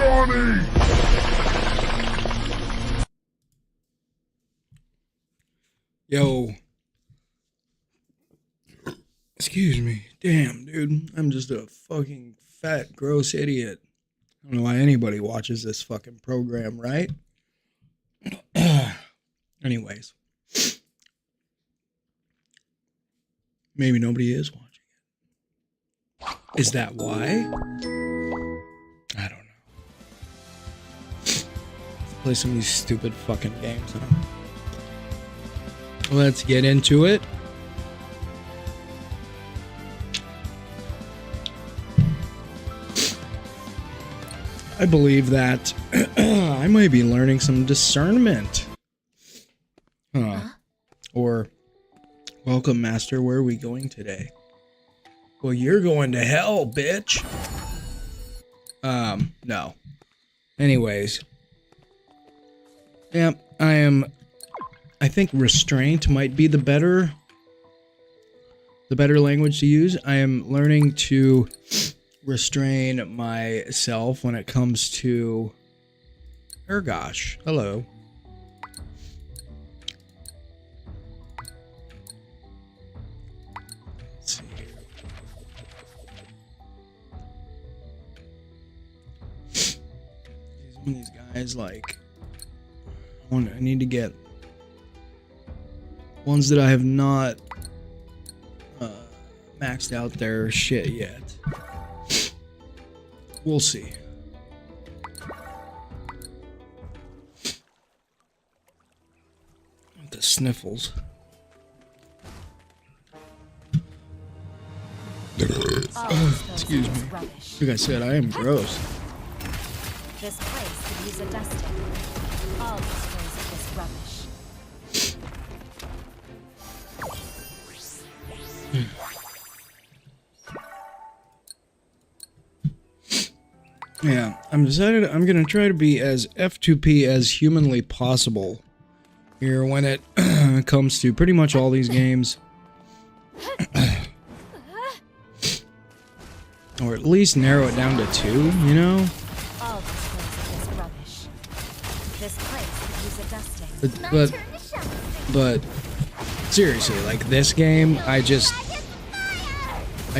Johnny! Yo. Excuse me. Damn, dude. I'm just a fucking fat, gross idiot. I don't know why anybody watches this fucking program, right? Anyways. Maybe nobody is watching it. Is that why? I don't know. Let's play some of these stupid fucking games, huh? Let's get into it. I believe that I might be learning some discernment. Huh. Or, welcome, Master. Where are we going today? Well, you're going to hell, bitch. No. Anyways. Yeah, I think restraint might be the better language to use. I am learning to restrain myself when it comes to gosh, hello. Let's see. These guys, like, I need to get ones that I have not maxed out their shit yet. We'll see. The sniffles. Excuse me. Like I said, I am gross. This place could use a dusting. All dispose of this rubbish. Yeah, I'm gonna try to be as F2P as humanly possible here when it comes to pretty much all these games. Or at least narrow it down to 2, you know? All dispose of this rubbish. This place could use a dusting. But seriously, like this game, I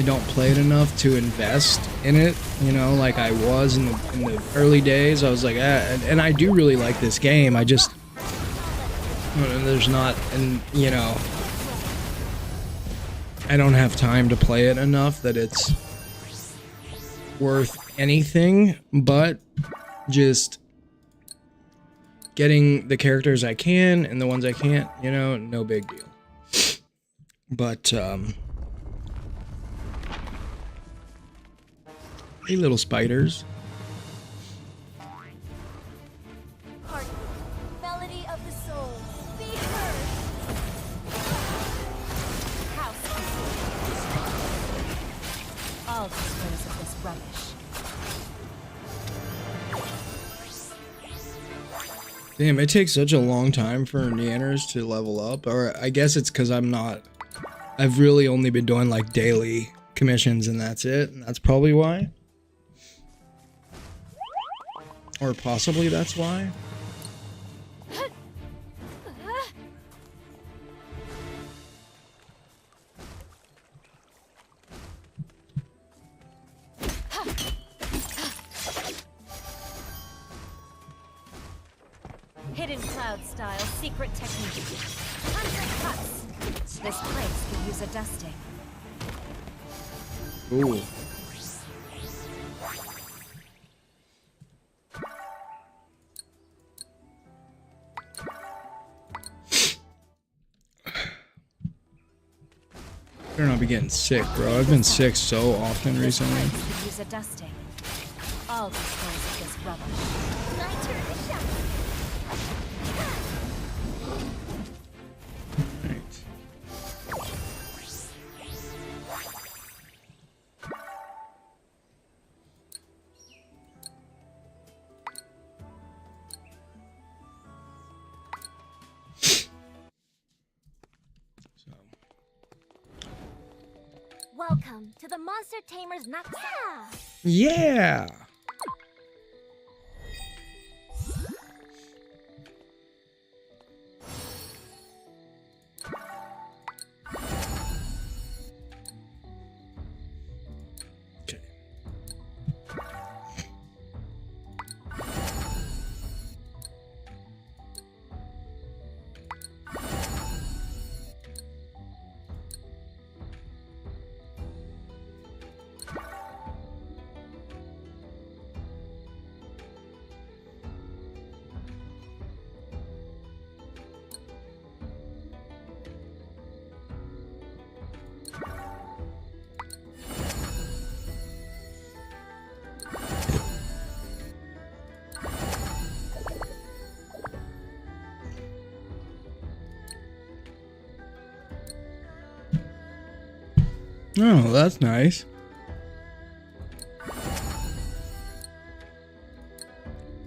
don't play it enough to invest in it, you know, like I was in the early days. I was like, and I do really like this game. I just, there's not, and you know, I don't have time to play it enough that it's worth anything, but just getting the characters I can and the ones I can't, you know, no big deal. But, hey, little spiders. Heart, melody of the soul, be heard. House. All dispose of this rubbish. Damn, it takes such a long time for Neanders to level up. Or I guess it's because I've really only been doing like daily commissions and that's it. And that's probably why. Or possibly that's why. Hidden cloud style secret technique. 100 cuts. This place could use a dusting. Ooh. Better not be getting sick, bro. I've been sick so often recently. Use a dusting. All dispose of this rubbish. My turn to shine. Right. Welcome to the Monster Tamers Naxa. Yeah. Oh, that's nice.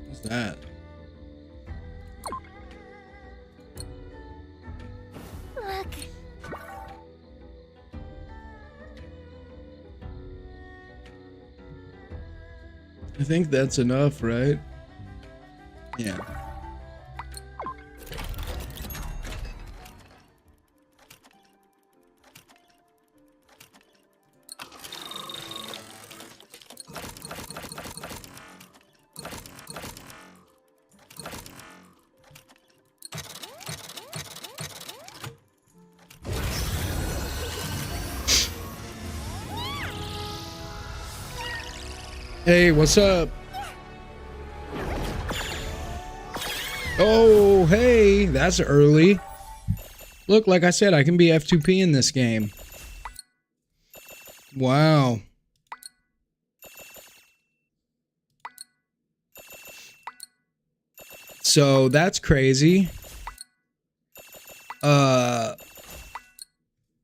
What's that? Look. I think that's enough, right? Yeah. Hey, what's up? Oh, hey, that's early. Look, like I said, I can be F2P in this game. Wow. So that's crazy. Are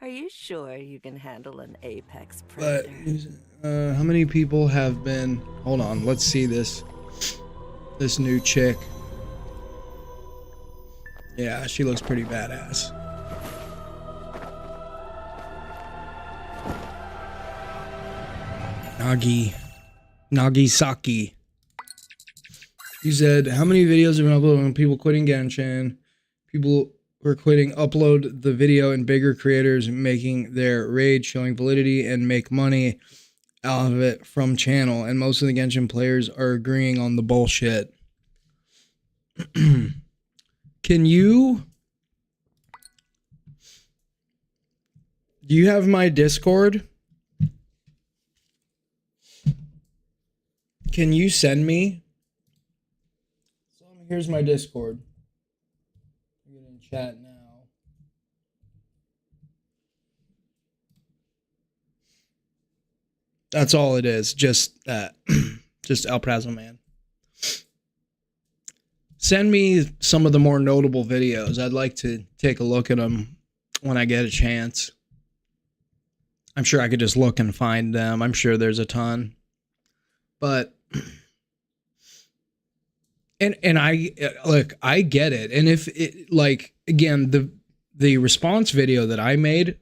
you sure you can handle an apex But predator? how many people have been? Hold on, let's see this new chick. Yeah, she looks pretty badass. Nagisaki. You said, how many videos have been uploaded on people quitting Genshin? People who are quitting upload the video, and bigger creators making their raid showing validity and make money out of it from channel. And most of the Genshin players are agreeing on the bullshit. Can you... Do you have my Discord? Can you send me? So here's my Discord. I'm in chat now. That's all it is. Just just El Prazo Man. Send me some of the more notable videos. I'd like to take a look at them when I get a chance. I'm sure I could just look and find them. I'm sure there's a ton. But and I look, I get it. And if it, like, again, the response video that I made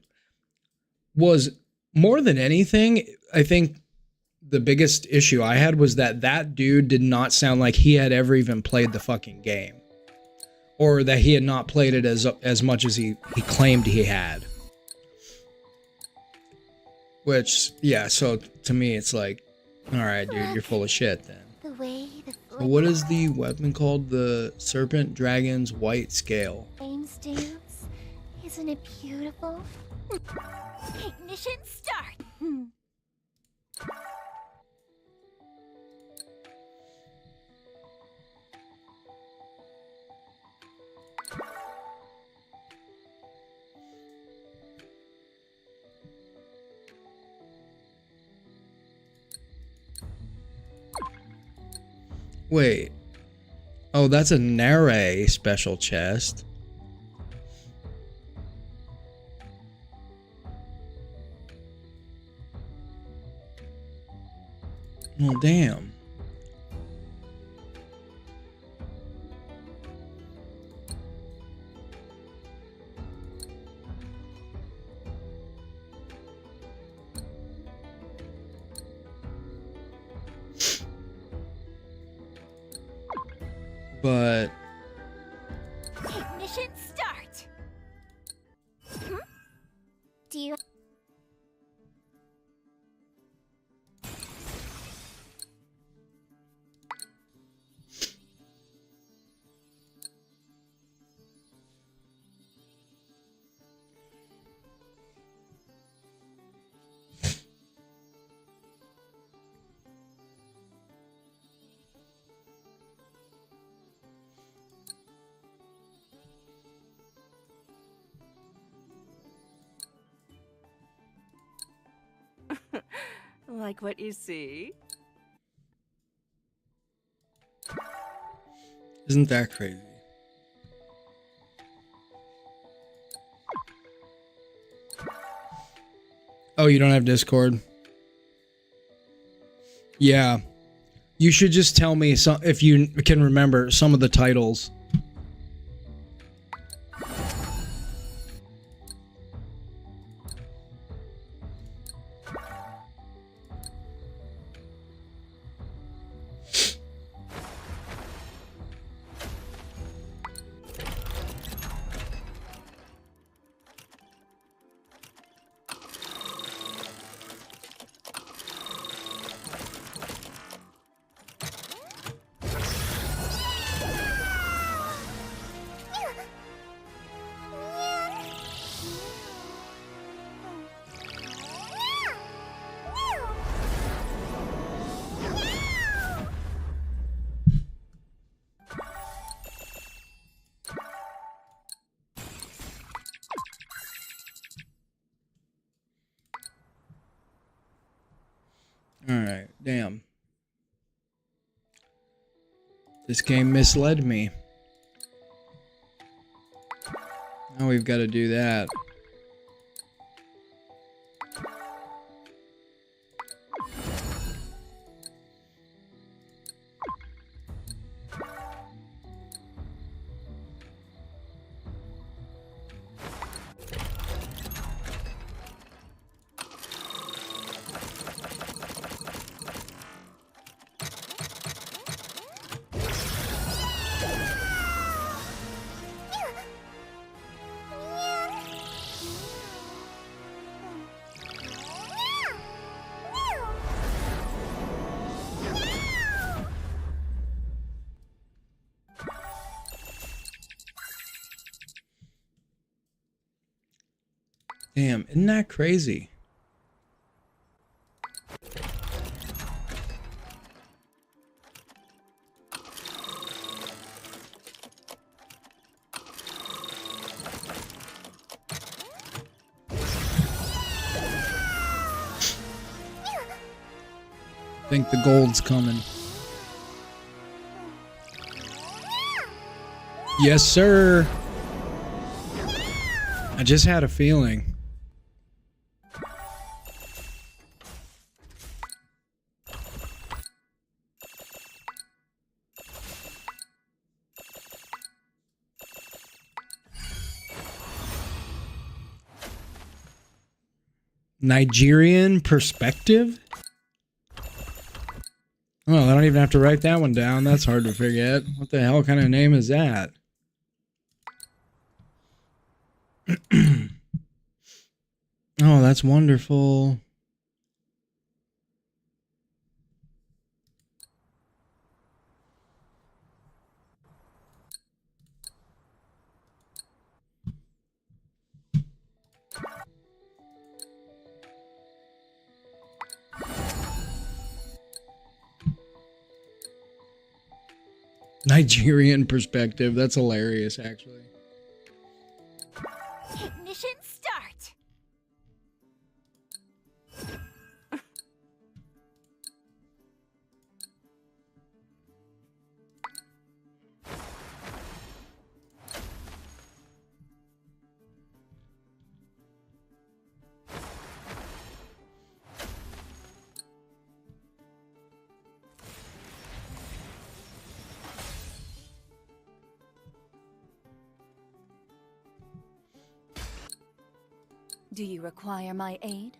was, more than anything, I think the biggest issue I had was that dude did not sound like he had ever even played the fucking game, or that he had not played it as much as he claimed he had. Which, yeah, so to me it's like, all right, dude, you're full of shit then. The way the But what is the weapon called? The Serpent Dragon's White Scale. flames dance. Isn't it beautiful? Ignition start. Wait. Oh, that's a Nare special chest. Well, damn. But Ignition start. Do you? Like what you see? isn't that crazy? Oh, you don't have Discord? Yeah. You should just tell me some, if you can remember some of the titles. Alright, damn. This game misled me. Now we've got to do that. Damn, isn't that crazy? I think the gold's coming. Yes, sir. I just had a feeling. Nigerian perspective? Oh, I don't even have to write that one down. That's hard to forget. What the hell kind of name is that? Oh, that's wonderful. Nigerian perspective. That's hilarious, actually. Ignition start. Do you require my aid?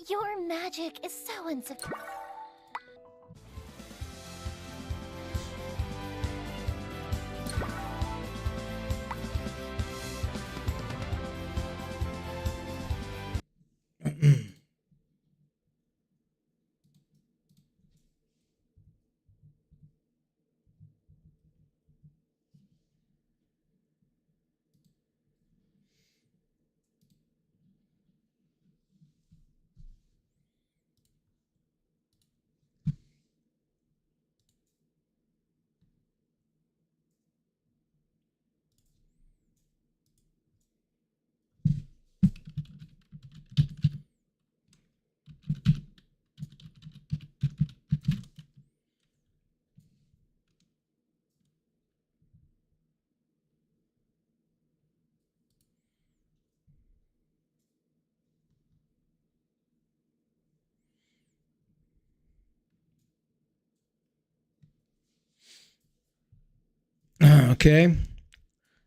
Your magic is so insufficient. Okay.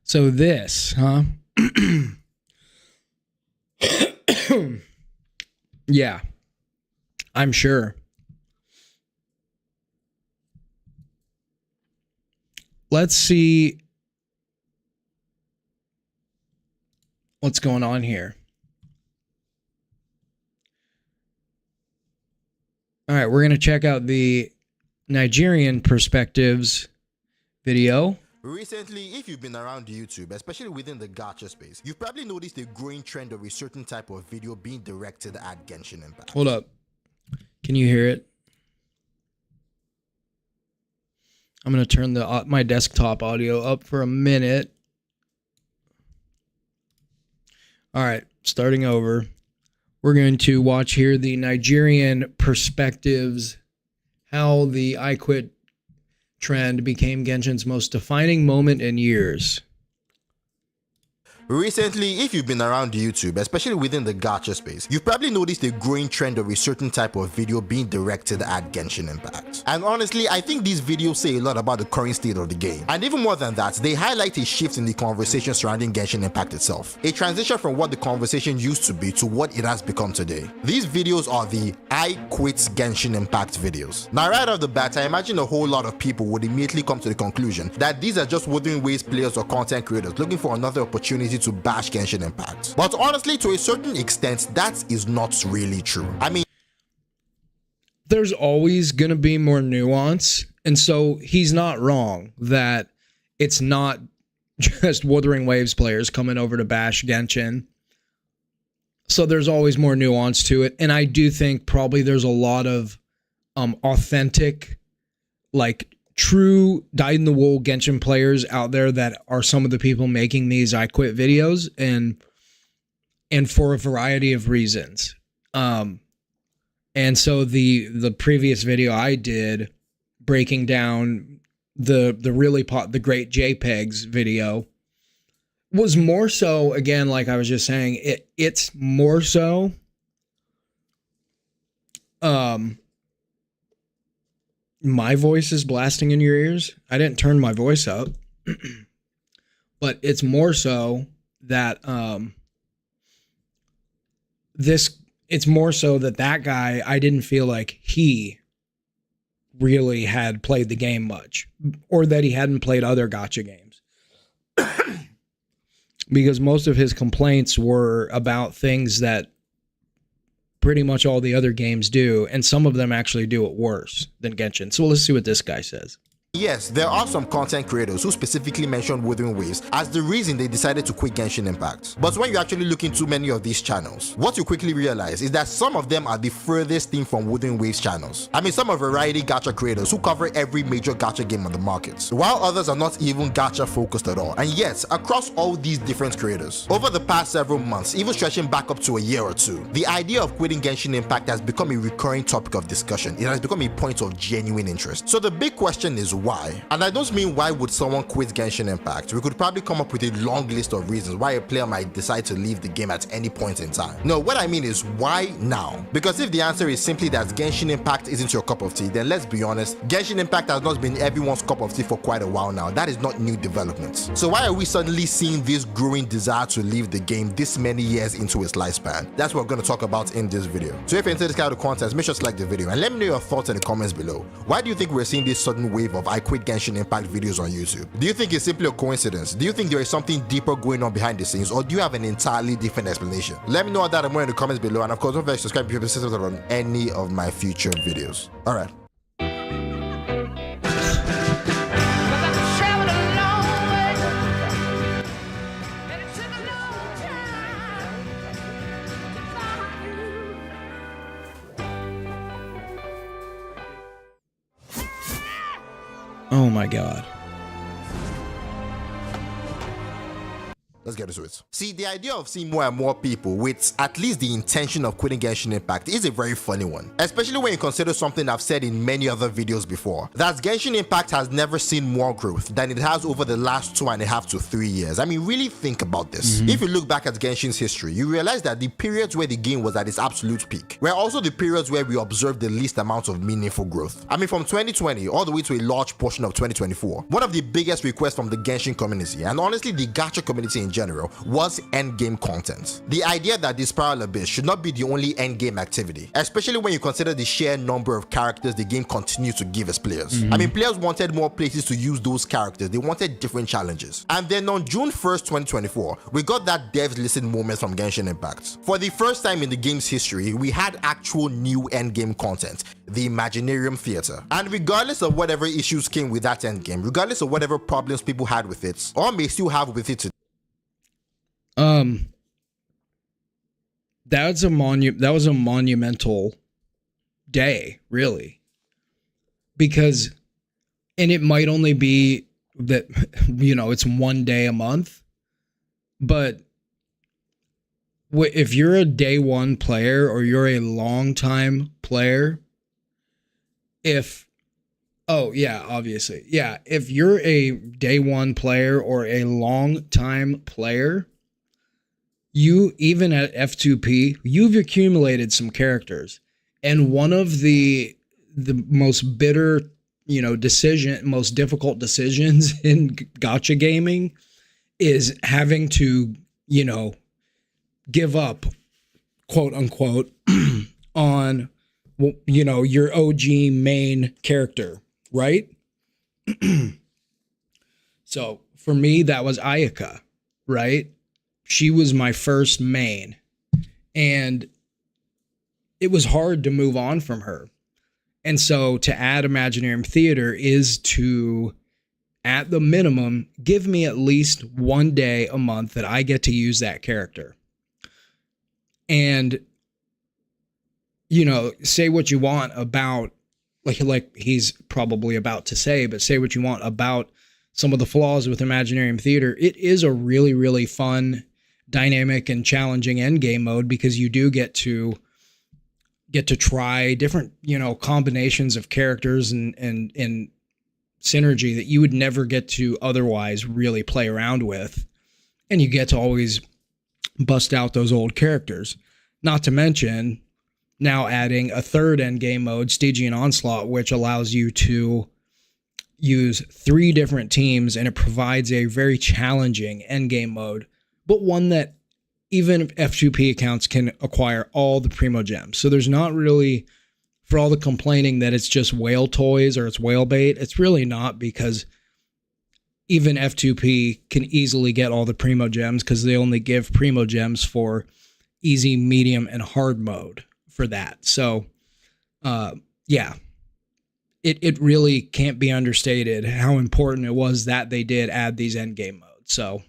So this, huh? Yeah, I'm sure. Let's see what's going on here. All right, we're going to check out the Nigerian perspectives video. Recently, if you've been around YouTube, especially within the gacha space, you've probably noticed a growing trend of a certain type of video being directed at Genshin Impact. Hold up. Can you hear it? I'm going to turn the my desktop audio up for a minute. All right, starting over. We're going to watch here the Nigerian perspectives, how the I Quit trend became Genshin's most defining moment in years. Recently, if you've been around YouTube, especially within the gacha space, you've probably noticed a growing trend of a certain type of video being directed at Genshin Impact. And honestly, I think these videos say a lot about the current state of the game. And even more than that, they highlight a shift in the conversation surrounding Genshin Impact itself. A transition from what the conversation used to be to what it has become today. These videos are the I Quit Genshin Impact videos. Now right off the bat, I imagine a whole lot of people would immediately come to the conclusion that these are just Wuthering Waves players or content creators looking for another opportunity to bash Genshin Impact. But honestly, to a certain extent, that is not really true. I mean, there's always going to be more nuance. And so he's not wrong that it's not just Wuthering Waves players coming over to bash Genshin. So there's always more nuance to it. And I do think probably there's a lot of authentic, like true dyed-in-the-wool Genshin players out there that are some of the people making these I Quit videos, and for a variety of reasons. And so the previous video I did breaking down the great JPEGs video was more so, again, like I was just saying, it's more so my voice is blasting in your ears. I didn't turn my voice up. But it's more so that it's more so that guy, I didn't feel like he really had played the game much, or that he hadn't played other gacha games. Because most of his complaints were about things that pretty much all the other games do, and some of them actually do it worse than Genshin. So let's see what this guy says. yes, there are some content creators who specifically mention Wuthering Waves as the reason they decided to quit Genshin Impact. But when you actually look into many of these channels, what you quickly realize is that some of them are the furthest thing from Wuthering Waves channels. I mean, some are variety gacha creators who cover every major gacha game on the market, while others are not even gacha focused at all. And yet, across all these different creators, over the past several months, even stretching back up to a year or two, the idea of quitting Genshin Impact has become a recurring topic of discussion. It has become a point of genuine interest. So the big question is why? And I don't mean why would someone quit Genshin Impact. We could probably come up with a long list of reasons why a player might decide to leave the game at any point in time. No, what I mean is why now? Because if the answer is simply that Genshin Impact isn't your cup of tea, then let's be honest, Genshin Impact has not been everyone's cup of tea for quite a while now. That is not new development. So why are we suddenly seeing this growing desire to leave the game this many years into its lifespan? That's what we're going to talk about in this video. So if you're into this kind of content, make sure to like the video and let me know your thoughts in the comments below. Why do you think we're seeing this sudden wave of I Quit Genshin Impact videos on YouTube? Do you think it's simply a coincidence? Do you think there is something deeper going on behind the scenes, or do you have an entirely different explanation? Let me know that and more in the comments below, and of course don't forget to subscribe if you're interested on any of my future videos. Alright. Oh my god. Let's get into it. See, the idea of seeing more and more people with at least the intention of quitting Genshin Impact is a very funny one, especially when you consider something I've said in many other videos before, that Genshin Impact has never seen more growth than it has over the last 2.5 to 3 years. I mean, really think about this. If you look back at Genshin's history, you realize that the periods where the game was at its absolute peak were also the periods where we observed the least amount of meaningful growth. I mean, from 2020 all the way to a large portion of 2024, one of the biggest requests from the Genshin community, and honestly the gacha community in general, was endgame content. The idea that the Spiral Abyss should not be the only endgame activity, especially when you consider the sheer number of characters the game continues to give its players. I mean, players wanted more places to use those characters, they wanted different challenges. And then on June 1st, 2024, we got that devs listen moment from Genshin Impact. For the first time in the game's history, we had actual new endgame content, the Imaginarium Theater. And regardless of whatever issues came with that endgame, regardless of whatever problems people had with it, or may still have with it today, that was a monumental day, really, because, and it might only be that, you know, it's one day a month, but if you're a day one player or you're a long time player, if you're a day one player or a long time player, you, even at F2P, you've accumulated some characters. And one of the most bitter, most difficult decisions in gacha gaming is having to, give up, quote unquote, on, your OG main character, right? So for me, that was Ayaka, right? She was my first main, and it was hard to move on from her. And so to add Imaginarium Theater is to, at the minimum, give me at least one day a month that I get to use that character. And, say what you want about, like he's probably about to say, but say what you want about some of the flaws with Imaginarium Theater. It is a really, really fun, dynamic, and challenging endgame mode, because you do get to try different, combinations of characters and synergy that you would never get to otherwise really play around with. And you get to always bust out those old characters. Not to mention now adding a third endgame mode, Stygian Onslaught, which allows you to use 3 different teams, and it provides a very challenging endgame mode, but one that even F2P accounts can acquire all the Primo Gems. So there's not really, for all the complaining that it's just whale toys or it's whale bait, it's really not, because even F2P can easily get all the Primo Gems, because they only give Primo Gems for easy, medium, and hard mode for that. So, it really can't be understated how important it was that they did add these endgame modes. So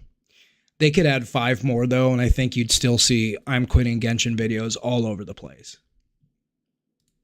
they could add 5 more though, and I think you'd still see I'm quitting Genshin videos all over the place.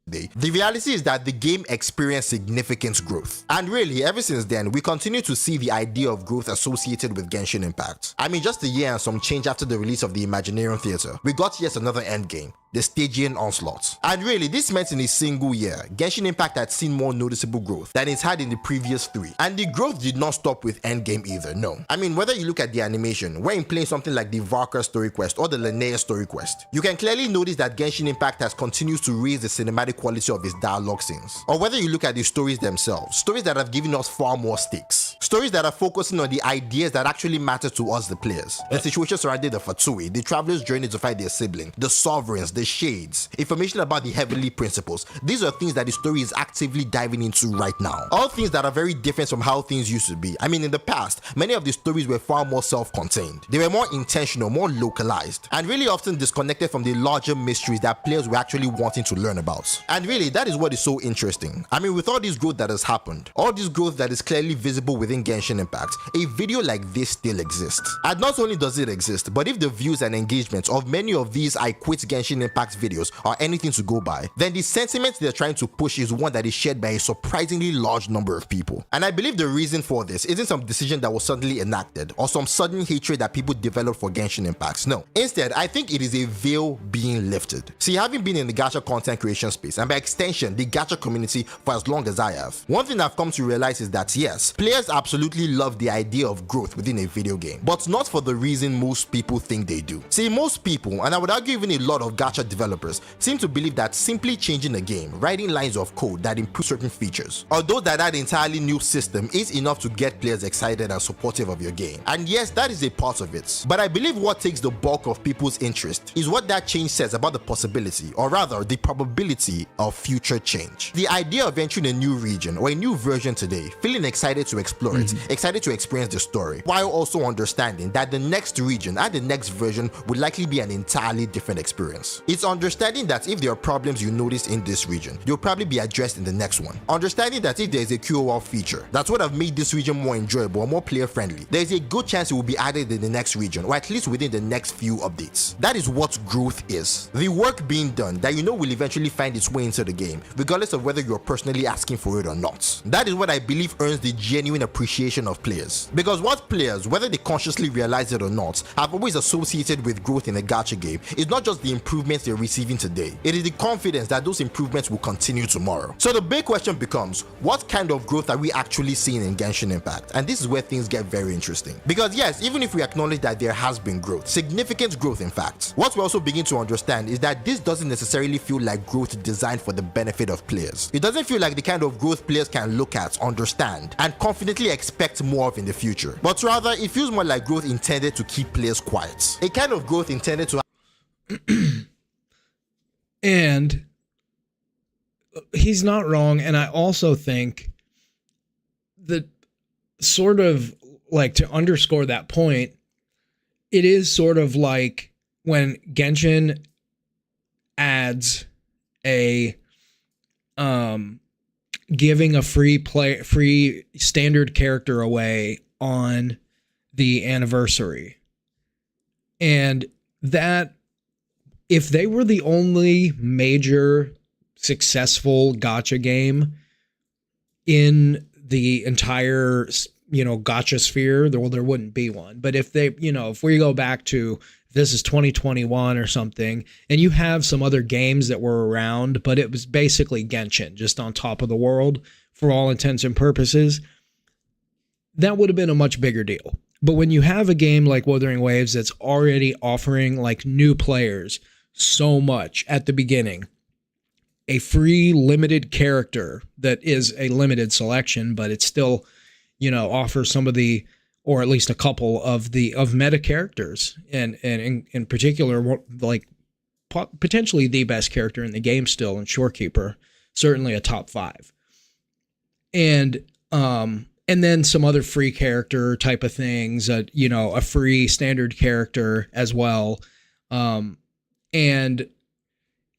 The reality is that the game experienced significant growth, and really ever since then we continue to see the idea of growth associated with Genshin Impact. I mean, just a year and some change after the release of the Imaginarium Theater, we got yet another endgame, the Stygian Onslaught. And really, this meant in a single year, Genshin Impact had seen more noticeable growth than it's had in the previous 3. And the growth did not stop with endgame either, no. I mean, whether you look at the animation, when playing something like the Varka story quest or the Linnea story quest, you can clearly notice that Genshin Impact has continued to raise the cinematic quality of its dialogue scenes. Or whether you look at the stories themselves, stories that have given us far more stakes. Stories that are focusing on the ideas that actually matter to us, the players. The situation surrounding the Fatui, the traveler's journey to find their sibling, the sovereigns, the shades, information about the heavenly principles. These are things that the story is actively diving into right now. All things that are very different from how things used to be. I mean, in the past, many of the stories were far more self-contained. They were more intentional, more localized, and really often disconnected from the larger mysteries that players were actually wanting to learn about. And really, that is what is so interesting. I mean, with all this growth that has happened, all this growth that is clearly visible within Genshin Impact, a video like this still exists. And not only does it exist, but if the views and engagement of many of these I quit Genshin Impact Impact's videos are anything to go by, then the sentiment they're trying to push is one that is shared by a surprisingly large number of people. And I believe the reason for this isn't some decision that was suddenly enacted or some sudden hatred that people developed for Genshin Impacts. No. Instead, I think it is a veil being lifted. See, having been in the gacha content creation space, and by extension, the gacha community for as long as I have, one thing I've come to realize is that yes, players absolutely love the idea of growth within a video game, but not for the reason most people think they do. See, most people, and I would argue even a lot of gacha developers, seem to believe that simply changing a game, writing lines of code that improve certain features, although that entirely new system is enough to get players excited and supportive of your game. And yes, that is a part of it, but I believe what takes the bulk of people's interest is what that change says about the possibility, or rather the probability of future change. The idea of entering a new region or a new version today, feeling excited to explore it, excited to experience the story, while also understanding that the next region and the next version would likely be an entirely different experience. It's understanding that if there are problems you notice in this region, they'll probably be addressed in the next one. Understanding that if there is a QOL feature that's what have made this region more enjoyable or more player friendly, there is a good chance it will be added in the next region, or at least within the next few updates. That is what growth is. The work being done that you know will eventually find its way into the game, regardless of whether you're personally asking for it or not. That is what I believe earns the genuine appreciation of players. Because what players, whether they consciously realize it or not, have always associated with growth in a gacha game is not just the improvements they're receiving today, it is the confidence that those improvements will continue tomorrow. So the big question becomes, what kind of growth are we actually seeing in Genshin Impact? And this is where things get very interesting. Because yes, even if we acknowledge that there has been growth, significant growth in fact, what we also begin to understand is that this doesn't necessarily feel like growth designed for the benefit of players. It doesn't feel like the kind of growth players can look at, understand, and confidently expect more of in the future. But rather, it feels more like growth intended to keep players quiet. A kind of growth intended to and he's not wrong, and I also think that sort of like to underscore that point, it is sort of like when Genshin adds a giving a free standard character away on the anniversary. And that, if they were the only major successful gacha game in the entire, gacha sphere, there wouldn't be one. But if they, if we go back to, this is 2021 or something, and you have some other games that were around, but it was basically Genshin, just on top of the world for all intents and purposes, that would have been a much bigger deal. But when you have a game like Wuthering Waves that's already offering like new players so much at the beginning, a free limited character that is a limited selection, but it still, offers some of the, or at least a couple of meta characters, and in particular, like potentially the best character in the game still, and Shorekeeper, certainly a top 5. And then some other free character type of things, a free standard character as well. And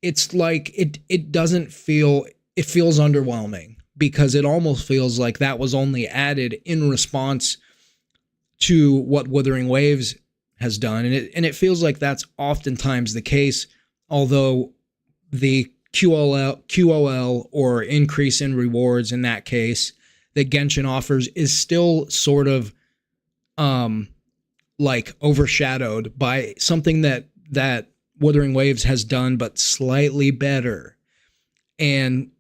it's like, it doesn't feel, it feels underwhelming, because it almost feels like that was only added in response to what Wuthering Waves has done. And it feels like that's oftentimes the case, although the QOL or increase in rewards in that case that Genshin offers is still sort of like overshadowed by something that Wuthering Waves has done, but slightly better. And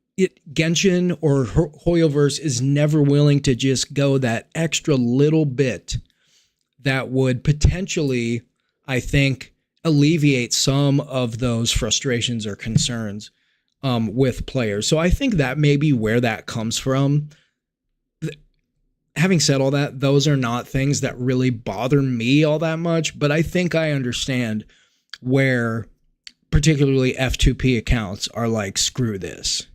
Genshin or Hoyoverse is never willing to just go that extra little bit that would potentially, I think, alleviate some of those frustrations or concerns with players. So I think that may be where that comes from. Having said all that, those are not things that really bother me all that much, but I think I understand where particularly F2P accounts are like, screw this,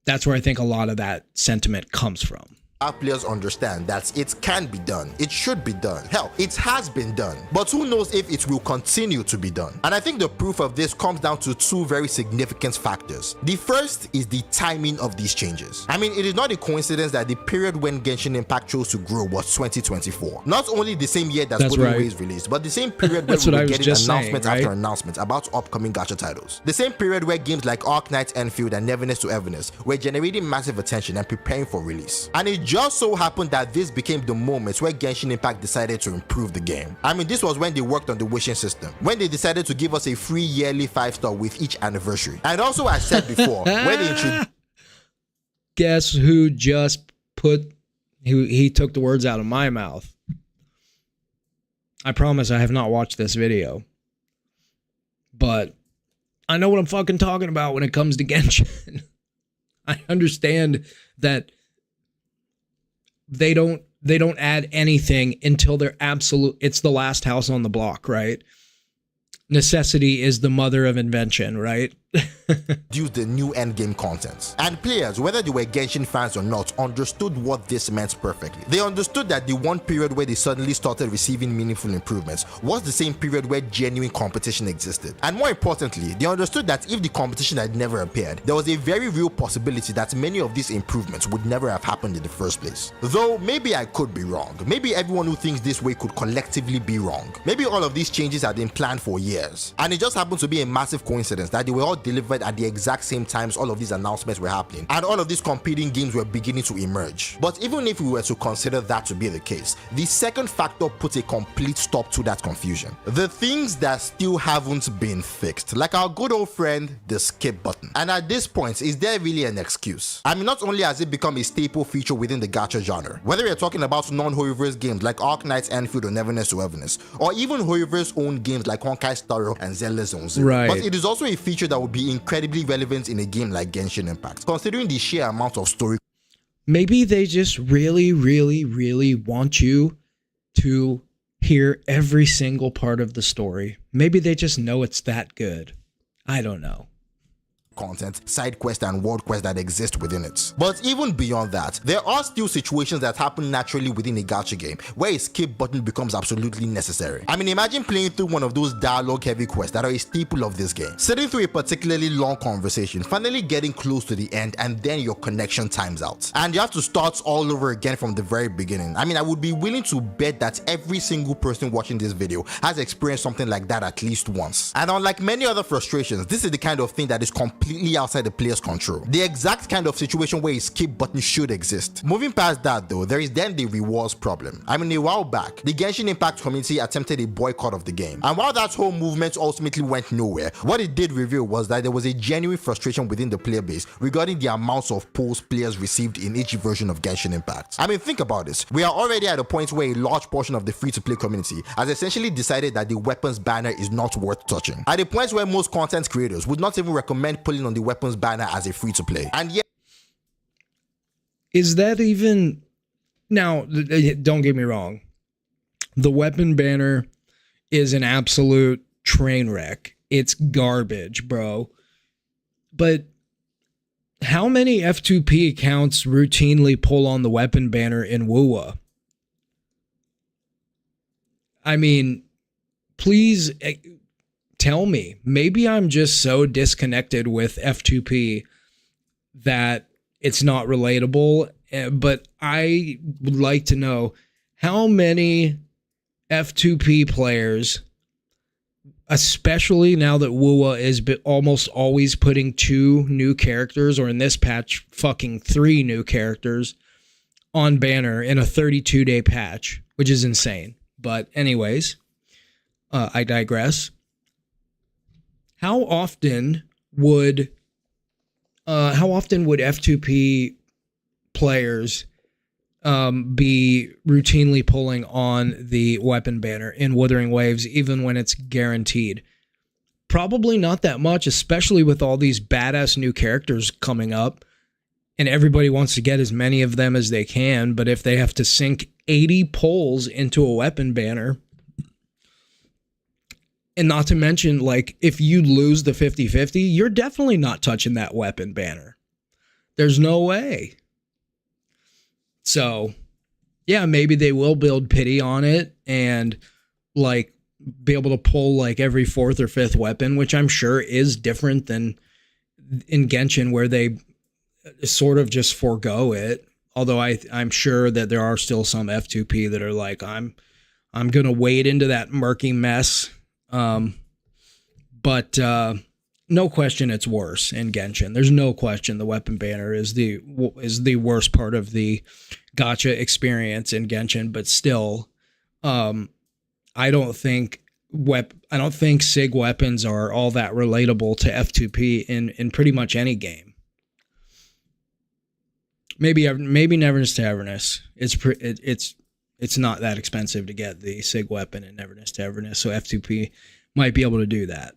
That's where I think a lot of that sentiment comes from. our players understand that it can be done, it should be done, hell, it has been done, but who knows if it will continue to be done. And I think the proof of this comes down to two very significant factors. The first is the timing of these changes. I mean, it is not a coincidence that the period when Genshin Impact chose to grow was 2024. Not only the same year that Golden Waves released, but the same period where we were getting announcement after announcement about upcoming gacha titles. The same period where games like Arknights Enfield and Neverness to Everness were generating massive attention and preparing for release. And it just so happened that this became the moment where Genshin Impact decided to improve the game. I mean, this was when they worked on the wishing system, when they decided to give us a free yearly 5-star with each anniversary. And also, I said before, when they introduced... Guess who just he took the words out of my mouth. I promise I have not watched this video, but I know what I'm fucking talking about when it comes to Genshin. I understand that they don't add anything until they're it's the last house on the block, right? Necessity is the mother of invention, right? Use the new endgame content. And players, whether they were Genshin fans or not, understood what this meant perfectly. They understood that the one period where they suddenly started receiving meaningful improvements was the same period where genuine competition existed. And more importantly, they understood that if the competition had never appeared, there was a very real possibility that many of these improvements would never have happened in the first place. Though maybe I could be wrong. Maybe everyone who thinks this way could collectively be wrong. Maybe all of these changes had been planned for years. And it just happened to be a massive coincidence that they were all delivered at the exact same times all of these announcements were happening and all of these competing games were beginning to emerge. But even if we were to consider that to be the case, the second factor puts a complete stop to that confusion. The things that still haven't been fixed, like our good old friend, the skip button. And at this point, is there really an excuse? I mean, not only has it become a staple feature within the gacha genre, whether you're talking about non-Hoyoverse games like Arknights Enfield or Neverness to Everness, or even Hoyoverse own games like Honkai Star Rail and Zelda Zone Zero. Right. But it is also a feature that would be incredibly relevant in a game like Genshin Impact, considering the sheer amount of story. Maybe they just really, really, really want you to hear every single part of the story. Maybe they just know it's that good. I don't know. Content, side quest and world quest that exist within it. But even beyond that, there are still situations that happen naturally within a gacha game where a skip button becomes absolutely necessary. I mean, imagine playing through one of those dialogue heavy quests that are a staple of this game, sitting through a particularly long conversation, finally getting close to the end, and then your connection times out and you have to start all over again from the very beginning. I mean, I would be willing to bet that every single person watching this video has experienced something like that at least once. And unlike many other frustrations, this is the kind of thing that is completely outside the player's control. The exact kind of situation where a skip button should exist. Moving past that though, there is then the rewards problem. I mean, a while back, the Genshin Impact community attempted a boycott of the game. And while that whole movement ultimately went nowhere, what it did reveal was that there was a genuine frustration within the player base regarding the amounts of polls players received in each version of Genshin Impact. I mean, think about this. We are already at a point where a large portion of the free-to-play community has essentially decided that the weapons banner is not worth touching. At a point where most content creators would not even recommend pulling on the weapons banner as a free-to-play. And yet, is that even... Now, don't get me wrong. The weapon banner is an absolute train wreck. It's garbage, bro. But how many F2P accounts routinely pull on the weapon banner in WoWa? I mean, please tell me. Maybe I'm just so disconnected with F2P that it's not relatable, but I would like to know how many F2P players, especially now that WoWa is almost always putting 2 new characters, or in this patch, fucking 3 new characters on banner in a 32-day patch, which is insane. But anyways, I digress. How often would F2P players be routinely pulling on the weapon banner in Wuthering Waves, even when it's guaranteed? Probably not that much, especially with all these badass new characters coming up, and everybody wants to get as many of them as they can. But if they have to sink 80 pulls into a weapon banner, and not to mention, like, if you lose the 50-50, you're definitely not touching that weapon banner. There's no way. So yeah, maybe they will build pity on it and like be able to pull like every fourth or fifth weapon, which I'm sure is different than in Genshin where they sort of just forego it. Although I'm sure that there are still some F2P that are like, I'm going to wade into that murky mess. But no question it's worse in Genshin. There's no question the weapon banner is the worst part of the gacha experience in Genshin, but still I don't think SIG weapons are all that relatable to F2P in pretty much any game. Maybe Neverness Tavernus. It's not that expensive to get the SIG weapon in Neverness Tavernus, so F2P might be able to do that.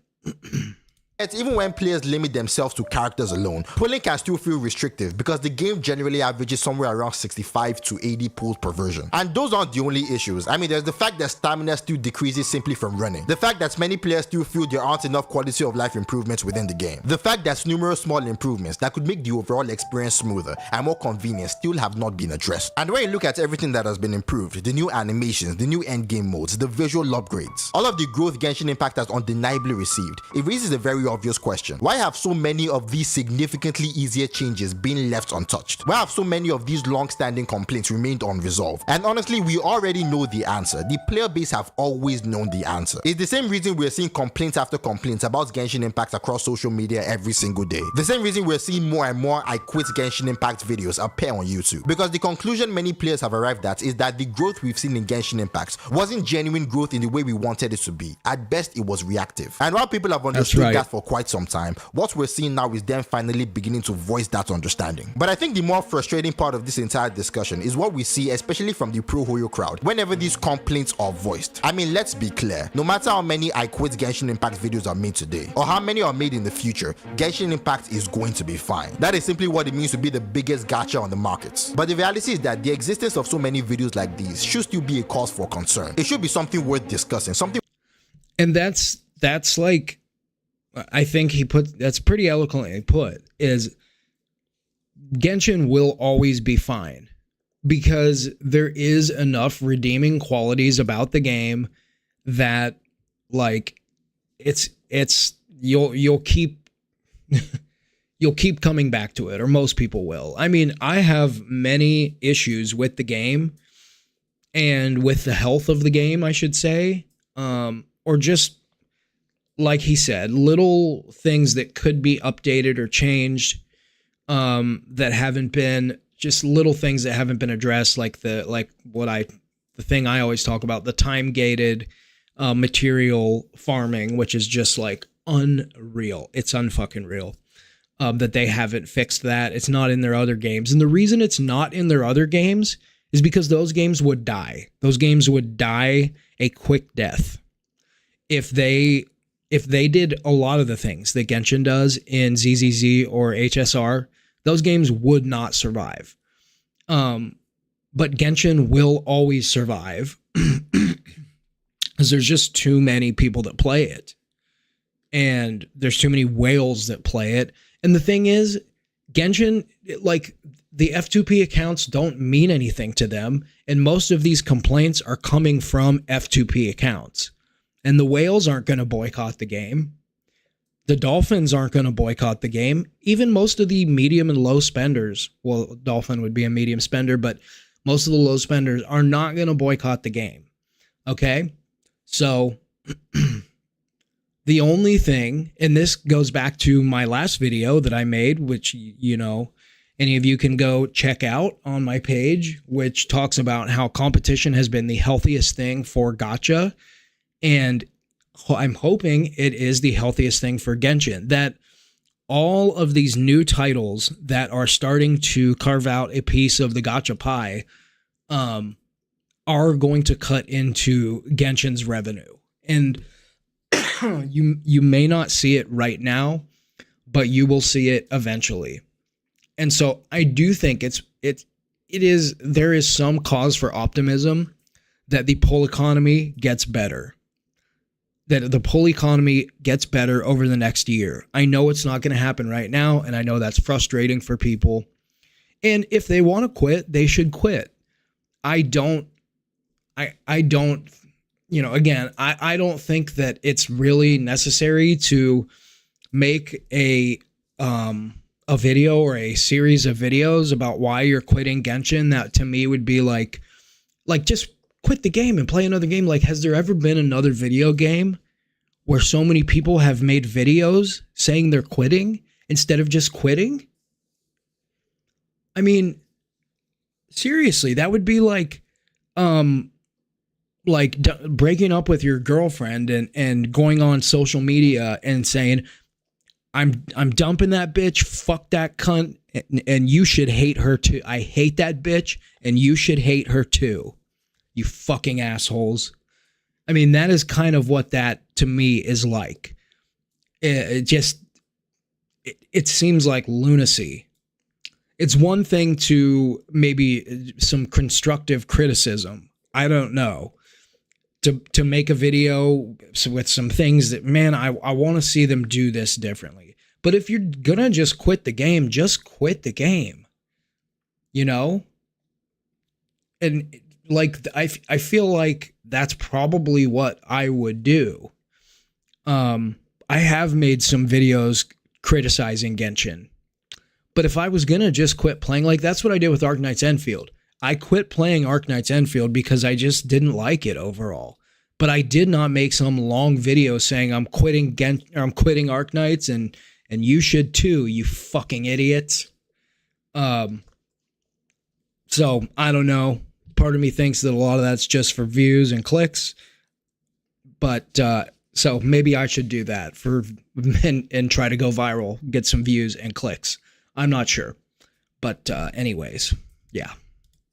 Even when players limit themselves to characters alone, pulling can still feel restrictive because the game generally averages somewhere around 65 to 80 pulls per version. And those aren't the only issues. I mean, there's the fact that stamina still decreases simply from running. The fact that many players still feel there aren't enough quality of life improvements within the game. The fact that numerous small improvements that could make the overall experience smoother and more convenient still have not been addressed. And when you look at everything that has been improved, the new animations, the new endgame modes, the visual upgrades, all of the growth Genshin Impact has undeniably received, it raises a very obvious question. Why have so many of these significantly easier changes been left untouched? Why have so many of these long-standing complaints remained unresolved? And honestly, we already know the answer. The player base have always known the answer. It's the same reason we're seeing complaints after complaints about Genshin Impact across social media every single day. The same reason we're seeing more and more I quit Genshin Impact videos appear on YouTube. Because the conclusion many players have arrived at is that the growth we've seen in Genshin Impact wasn't genuine growth in the way we wanted it to be. At best, it was reactive. And while people have understood that for quite some time, what we're seeing now is them finally beginning to voice that understanding. But I think the more frustrating part of this entire discussion is what we see, especially from the pro-Hoyo crowd, whenever these complaints are voiced. I mean, let's be clear, no matter how many I quit Genshin Impact videos are made today, or how many are made in the future, Genshin Impact is going to be fine. That is simply what it means to be the biggest gacha on the market. But the reality is that the existence of so many videos like these should still be a cause for concern. It should be something worth discussing, something. And that's like, I think that's pretty eloquently put, is Genshin will always be fine because there is enough redeeming qualities about the game that like you'll keep you'll keep coming back to it, or most people will. I mean, I have many issues with the game and with the health of the game, I should say, or just like he said, little things that could be updated or changed that haven't been, just little things that haven't been addressed, like the thing I always talk about, the time-gated material farming, which is just like unreal. It's unfucking real. That they haven't fixed that. It's not in their other games. And the reason it's not in their other games is because those games would die. Those games would die a quick death if they did a lot of the things that Genshin does in ZZZ or HSR. Those games would not survive. But Genshin will always survive because there's just too many people that play it. And there's too many whales that play it. And the thing is, Genshin, like, the F2P accounts don't mean anything to them. And most of these complaints are coming from F2P accounts. And the whales aren't going to boycott the game. The dolphins aren't going to boycott the game. Even most of the medium and low spenders, well, dolphin would be a medium spender, but most of the low spenders are not going to boycott the game. Okay? So the only thing, and this goes back to my last video that I made, which, you know, any of you can go check out on my page, which talks about how competition has been the healthiest thing for gacha. And I'm hoping it is the healthiest thing for Genshin, that all of these new titles that are starting to carve out a piece of the gacha pie are going to cut into Genshin's revenue. And you may not see it right now, but you will see it eventually. And so I do think there is some cause for optimism that the pull economy gets better. That the pull economy gets better over the next year. I know it's not going to happen right now, and I know that's frustrating for people. And if they want to quit, they should quit. I don't, again, I don't think that it's really necessary to make a video or a series of videos about why you're quitting Genshin. That to me would be like just quit the game and play another game. Like, has there ever been another video game where so many people have made videos saying they're quitting instead of just quitting? I mean, seriously, that would be like breaking up with your girlfriend and going on social media and saying, I'm dumping that bitch, fuck that cunt, and you should hate her too. I hate that bitch, and you should hate her too. You fucking assholes. I mean, that is kind of what that to me is like. It seems like lunacy. It's one thing to maybe some constructive criticism. I don't know. To make a video with some things that, man, I want to see them do this differently. But if you're going to just quit the game, just quit the game. You know? And like, I feel like that's probably what I would do. I have made some videos criticizing Genshin. But if I was going to just quit playing, like that's what I did with Arknight's Enfield. I quit playing Arknight's Enfield because I just didn't like it overall. But I did not make some long video saying I'm quitting Arknights and you should too, you fucking idiots. So I don't know. Part of me thinks that a lot of that's just for views and clicks. But so maybe I should do that and try to go viral, get some views and clicks. I'm not sure. But anyways, yeah.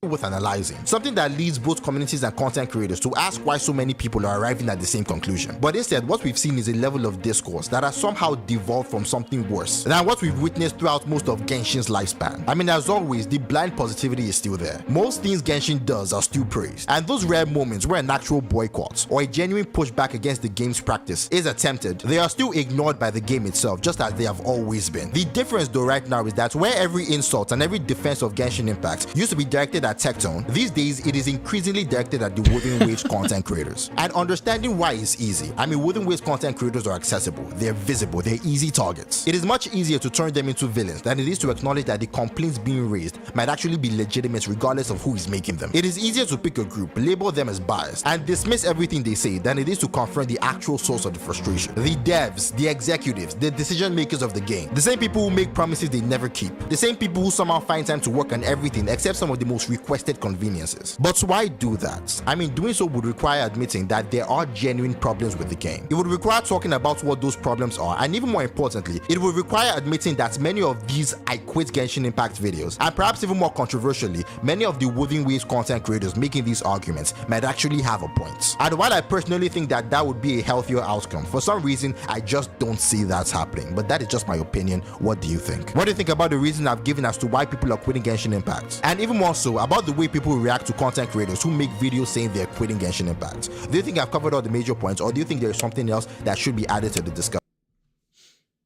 With analyzing, something that leads both communities and content creators to ask why so many people are arriving at the same conclusion. But instead, what we've seen is a level of discourse that has somehow devolved from something worse than what we've witnessed throughout most of Genshin's lifespan. I mean, as always, the blind positivity is still there. Most things Genshin does are still praised, and those rare moments where an actual boycott or a genuine pushback against the game's practice is attempted, they are still ignored by the game itself, just as they have always been. The difference though right now is that where every insult and every defense of Genshin Impact used to be directed at Tectone, these days it is increasingly directed at the Wooden Waves content creators. And understanding why is easy. I mean, Wooden Waves content creators are accessible, they're visible, they're easy targets. It is much easier to turn them into villains than it is to acknowledge that the complaints being raised might actually be legitimate regardless of who is making them. It is easier to pick a group, label them as biased, and dismiss everything they say than it is to confront the actual source of the frustration. The devs, the executives, the decision makers of the game, the same people who make promises they never keep, the same people who somehow find time to work on everything except some of the most requested conveniences. But why do that? I mean, doing so would require admitting that there are genuine problems with the game. It would require talking about what those problems are, and even more importantly, it would require admitting that many of these I quit Genshin Impact videos, and perhaps even more controversially, many of the Wooden Waves content creators making these arguments might actually have a point. And while I personally think that that would be a healthier outcome, for some reason I just don't see that happening. But that is just my opinion. What do you think? What do you think about the reason I've given as to why people are quitting Genshin Impact? And even more so, about the way people react to content creators who make videos saying they're quitting Genshin Impact. Do you think I've covered all the major points, or do you think there is something else that should be added to the discussion?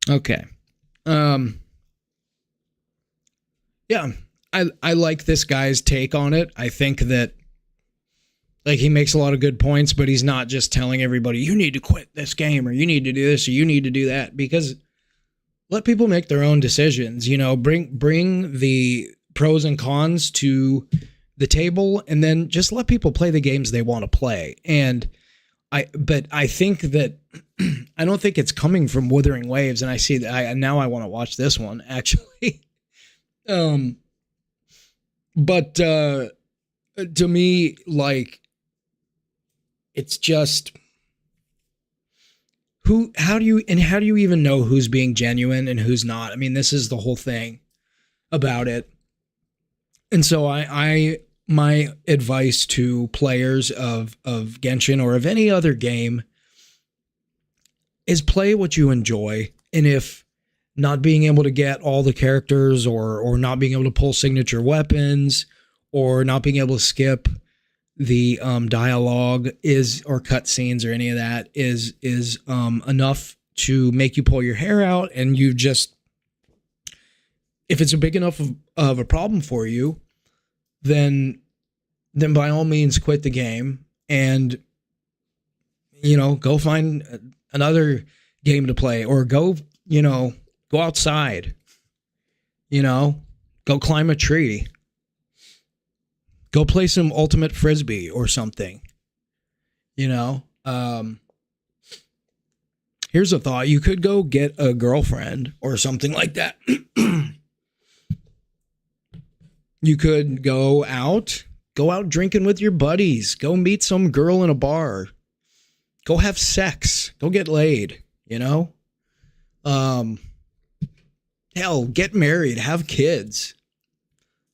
Okay. Yeah, I like this guy's take on it. I think that like he makes a lot of good points, but he's not just telling everybody you need to quit this game or you need to do this or you need to do that, because let people make their own decisions, you know, bring the pros and cons to the table and then just let people play the games they want to play. And but I think that I don't think it's coming from Wuthering Waves, and I see that now I want to watch this one actually. But to me, like, it's just how do you even know who's being genuine and who's not? I mean, this is the whole thing about it. And so my advice to players of Genshin or of any other game is play what you enjoy. And if not being able to get all the characters or not being able to pull signature weapons or not being able to skip the dialogue or cutscenes or any of that is enough to make you pull your hair out, and you just if it's a big enough of a problem for you, then by all means quit the game and, you know, go find another game to play, or go, you know, go outside, you know, go climb a tree, go play some ultimate frisbee or something, you know. Here's a thought. You could go get a girlfriend or something like that. You could go out drinking with your buddies, go meet some girl in a bar, go have sex, go get laid, you know? Hell, get married, have kids.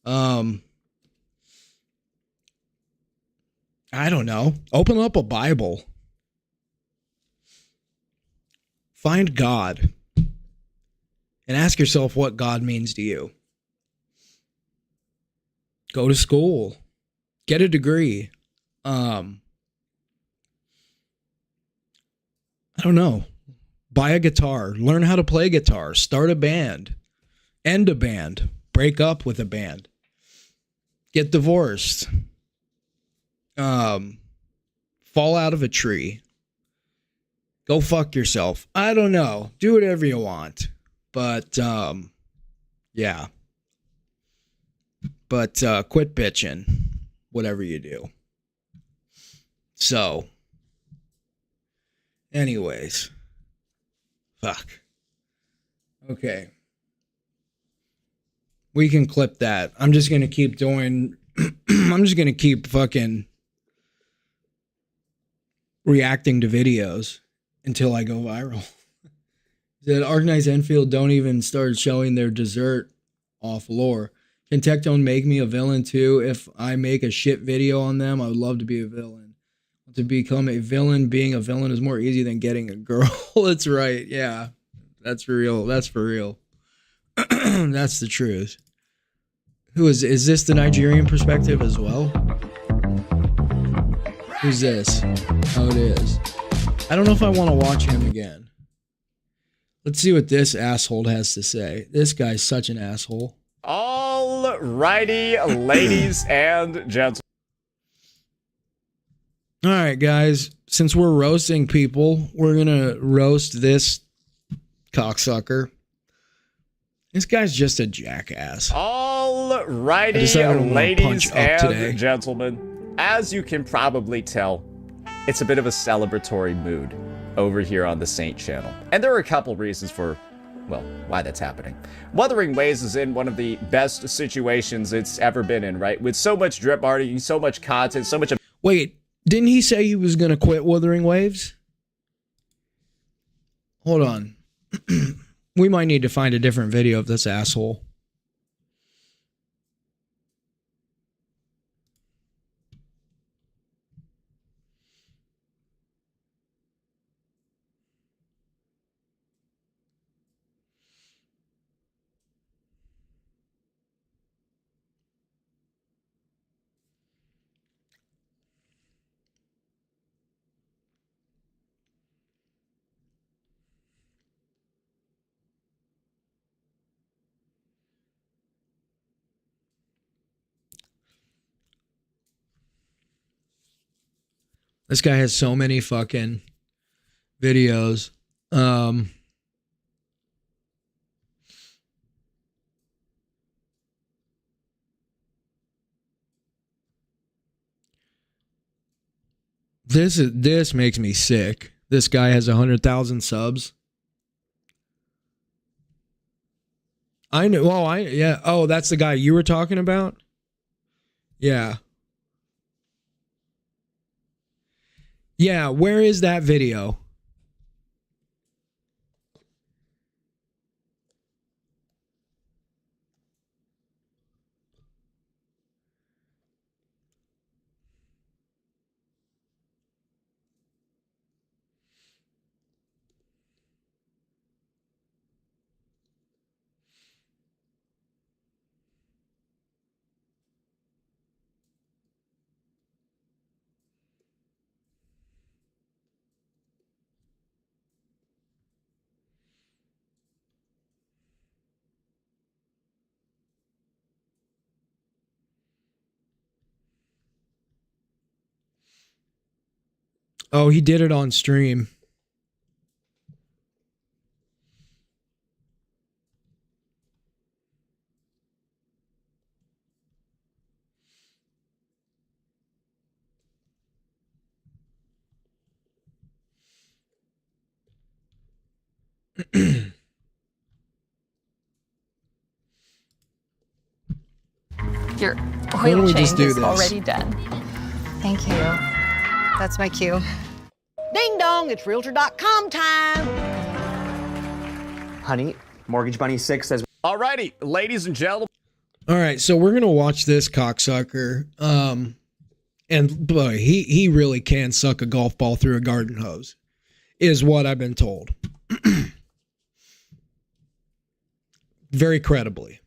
I don't know. Open up a Bible. Find God and ask yourself what God means to you. Go to school. Get a degree. I don't know. Buy a guitar. Learn how to play guitar. Start a band. End a band. Break up with a band. Get divorced. Fall out of a tree. Go fuck yourself. I don't know. Do whatever you want. But, yeah. But quit bitching. Whatever you do. So, anyways. Fuck. Okay. We can clip that. I'm just going to keep doing... I'm just going to keep fucking reacting to videos until I go viral. That Arknight's Enfield don't even start showing their dessert off lore. Can Tectone make me a villain too? If I make a shit video on them, I would love to be a villain. To become a villain, being a villain is more easy than getting a girl. That's right. Yeah. That's real. That's for real. That's the truth. Who is this the Nigerian perspective as well? Who's this? Oh, it is. I don't know if I want to watch him again. Let's see what this asshole has to say. This guy's such an asshole. Alrighty, ladies and gentlemen. All right, guys. Since we're roasting people, we're going to roast this cocksucker. This guy's just a jackass. Alrighty, ladies and gentlemen. As you can probably tell, it's a bit of a celebratory mood over here on the Saint channel. And there are a couple reasons for, well, why that's happening. Wuthering Waves is in one of the best situations it's ever been in, right? With so much drip marketing, so much content, so much... Wait, didn't he say he was going to quit Wuthering Waves? Hold on. We might need to find a different video of this asshole. This guy has so many fucking videos. This makes me sick. This guy has 100,000 subs. I know. Oh, yeah. Oh, that's the guy you were talking about? Yeah. Yeah, where is that video? Oh, he did it on stream. Your Why don't oil we change just do is this? already done. Thank you. That's my cue. Ding dong, it's Realtor.com time. Honey, Mortgage Bunny 6 says Alrighty, ladies and gentlemen. All right, so we're gonna watch this cocksucker. And boy, he really can suck a golf ball through a garden hose, is what I've been told. Very credibly.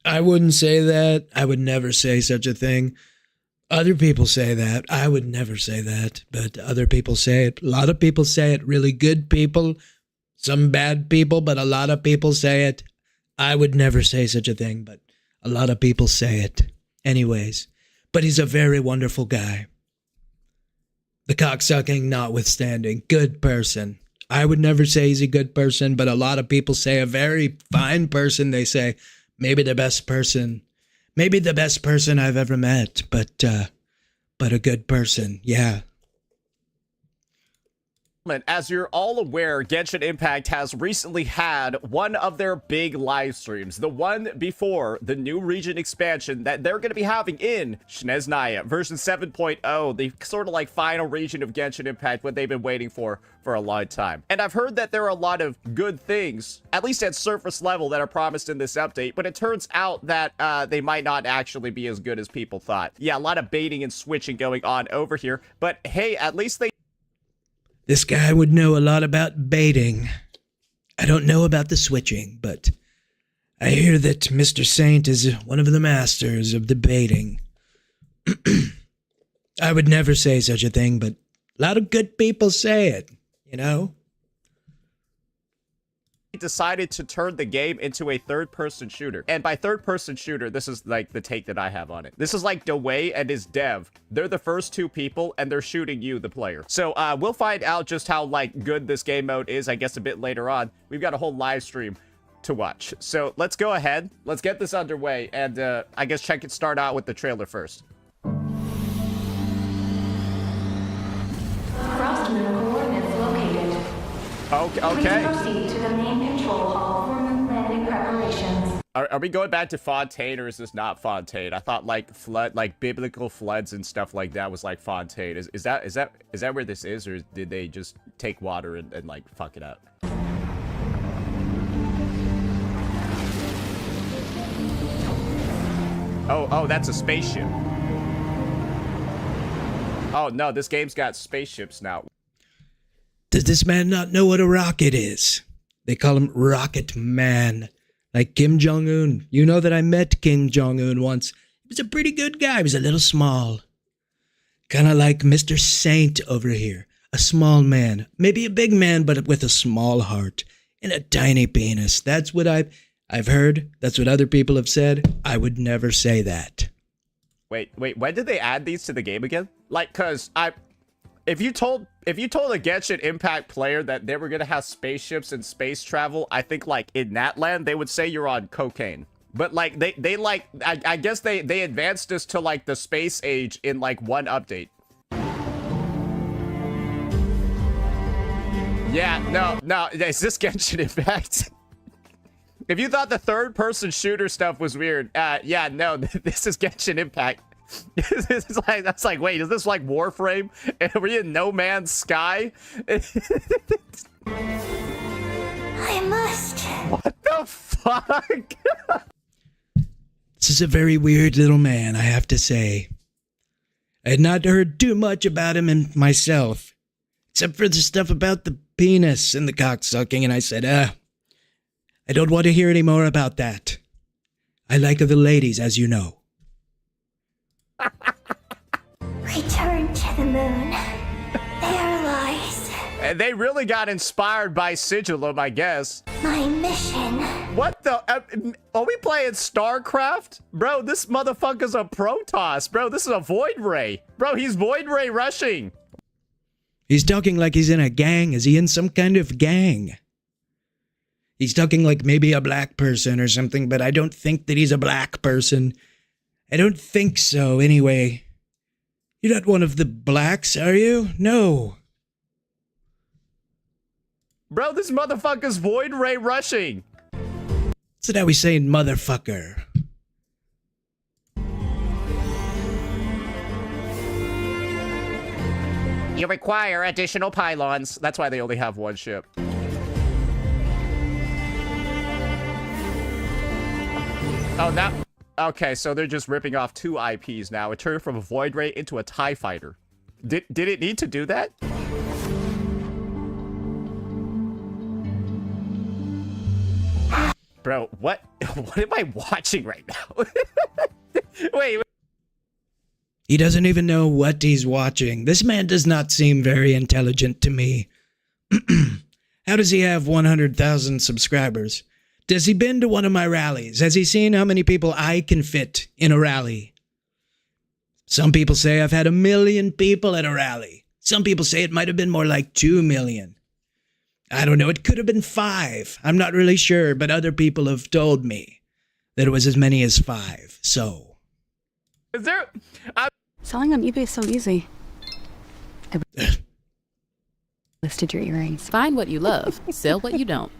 I wouldn't say that. I would never say such a thing. Other people say that. I would never say that, but other people say it. A lot of people say it. Really good people, some bad people, but a lot of people say it. I would never say such a thing, but a lot of people say it. Anyways, but he's a very wonderful guy. The cocksucking notwithstanding, good person. I would never say he's a good person, but a lot of people say a very fine person. They say maybe the best person I've ever met, but a good person. Yeah. As you're all aware, Genshin Impact has recently had one of their big live streams, the one before the new region expansion that they're going to be having in Snezhnaya version 7.0, the sort of like final region of Genshin Impact, what they've been waiting for a long time. And I've heard that there are a lot of good things, at least at surface level, that are promised in this update, but it turns out that they might not actually be as good as people thought. Yeah, a lot of baiting and switching going on over here, but hey, at least they... This guy would know a lot about baiting. I don't know about the switching, but I hear that Mr. Saint is one of the masters of the baiting. I would never say such a thing, but a lot of good people say it, you know? Decided to turn the game into a third-person shooter. And by third-person shooter, this is like the take that I have on it. This is like Dewey and his dev. They're the first two people, and they're shooting you, the player. So we'll find out just how like good this game mode is, I guess, a bit later on. We've got a whole live stream to watch. So let's go ahead. Let's get this underway, and I guess start out with the trailer first. Frost moon coordinates located. Okay. Please proceed to the main control hall for moon landing preparations. Are we going back to Fontaine, or is this not Fontaine? I thought like biblical floods and stuff like that was like Fontaine. Is that where this is, or did they just take water and like fuck it up? Oh, that's a spaceship. Oh no, this game's got spaceships now. Does this man not know what a rocket is? They call him Rocket Man. Like Kim Jong-un. You know that I met Kim Jong-un once. He was a pretty good guy. He was a little small. Kind of like Mr. Saint over here. A small man. Maybe a big man, but with a small heart. And a tiny penis. That's what I've heard. That's what other people have said. I would never say that. Wait, when did they add these to the game again? Like, cause if you told a Genshin Impact player that they were gonna have spaceships and space travel, I think like in that land they would say you're on cocaine. But like they like I guess they advanced us to like the space age in like one update. Yeah, no, is this Genshin Impact? If you thought the third-person shooter stuff was weird, yeah, no, this is Genshin Impact. That's like, wait, is this like Warframe? And we're in No Man's Sky? I must. What the fuck? This is a very weird little man, I have to say. I had not heard too much about him and myself, except for the stuff about the penis and the cocksucking, and I said, I don't want to hear any more about that. I like the ladies, as you know. Return to the moon. They are lies. And they really got inspired by Sigillum, I guess. My mission. What the? Are we playing StarCraft? Bro, this motherfucker's a Protoss. Bro, this is a Void Ray. Bro, he's Void Ray rushing. He's talking like he's in a gang. Is he in some kind of gang? He's talking like maybe a black person or something, but I don't think that he's a black person. I don't think so, anyway. You're not one of the blacks, are you? No. Bro, this motherfucker's void ray rushing. That's how we say motherfucker. You require additional pylons. That's why they only have one ship. Oh, now... Okay, so they're just ripping off 2 IPs now. It turned from a Void Ray into a TIE Fighter. Did it need to do that? Bro, what am I watching right now? Wait. He doesn't even know what he's watching. This man does not seem very intelligent to me. How does he have 100,000 subscribers? Does he been to one of my rallies? Has he seen how many people I can fit in a rally? Some people say I've had 1 million people at a rally. Some people say it might have been more like 2 million. I don't know, it could have been 5. I'm not really sure, but other people have told me that it was as many as 5, so... Is there... Selling on eBay is so easy. I listed your earrings. Find what you love, sell what you don't.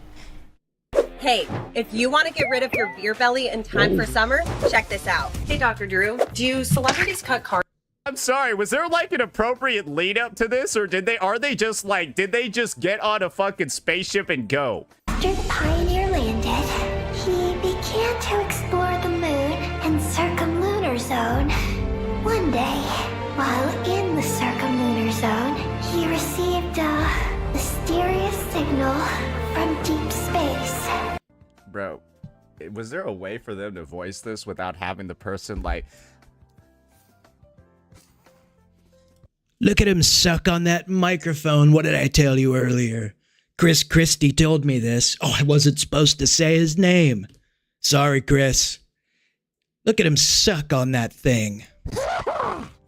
Hey, if you want to get rid of your beer belly in time for summer, check this out. Hey, Dr. Drew, do celebrities cut cards? I'm sorry, was there like an appropriate lead up to this, or did they just get on a fucking spaceship and go? After the Pioneer landed, he began to explore the moon and circumlunar zone. One day, while in the circumlunar zone, he received a mysterious signal from deep space. Bro, was there a way for them to voice this without having the person like... Look at him suck on that microphone. What did I tell you earlier? Chris Christie told me this. Oh, I wasn't supposed to say his name. Sorry, Chris. Look at him suck on that thing.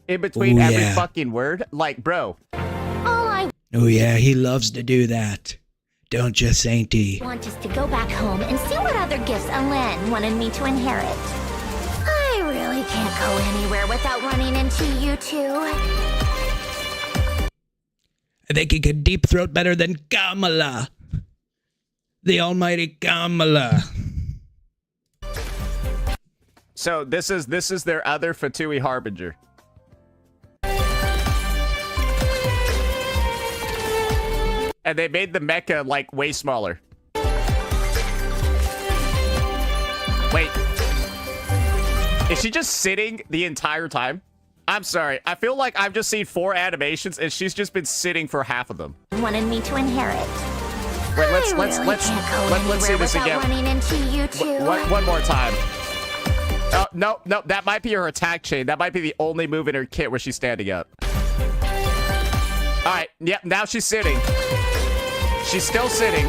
In between every yeah. fucking word? Like, bro. Oh yeah, he loves to do that. Don't you, Sainty? Want us to go back home and see what other gifts Alen wanted me to inherit. I really can't go anywhere without running into you two. I think he could deep throat better than Kamala. The almighty Kamala. So this is their other Fatui Harbinger. And they made the mecha like way smaller. Wait. Is she just sitting the entire time? I'm sorry. I feel like I've just seen 4 animations and she's just been sitting for half of them. Wanted me to inherit. Wait, let's see this again. Running into you two. One more time. Oh, no, that might be her attack chain. That might be the only move in her kit where she's standing up. All right, yep, now she's sitting. She's still sitting.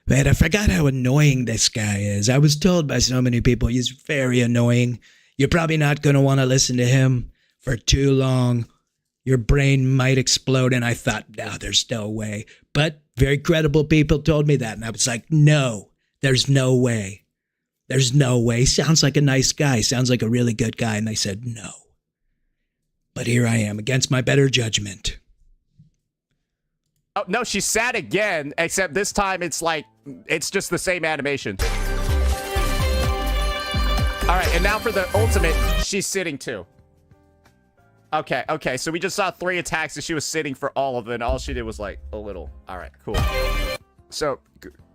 Man, I forgot how annoying this guy is. I was told by so many people he's very annoying. You're probably not going to want to listen to him for too long. Your brain might explode, and I thought, no, there's no way. But very credible people told me that, and I was like, no, there's no way. There's no way. Sounds like a nice guy. Sounds like a really good guy, and they said no. But here I am, against my better judgment. Oh, no, she sat again, except this time it's like, it's just the same animation. All right, and now for the ultimate, she's sitting too. Okay, so we just saw 3 attacks and she was sitting for all of them, and all she did was like a little. All right, cool. So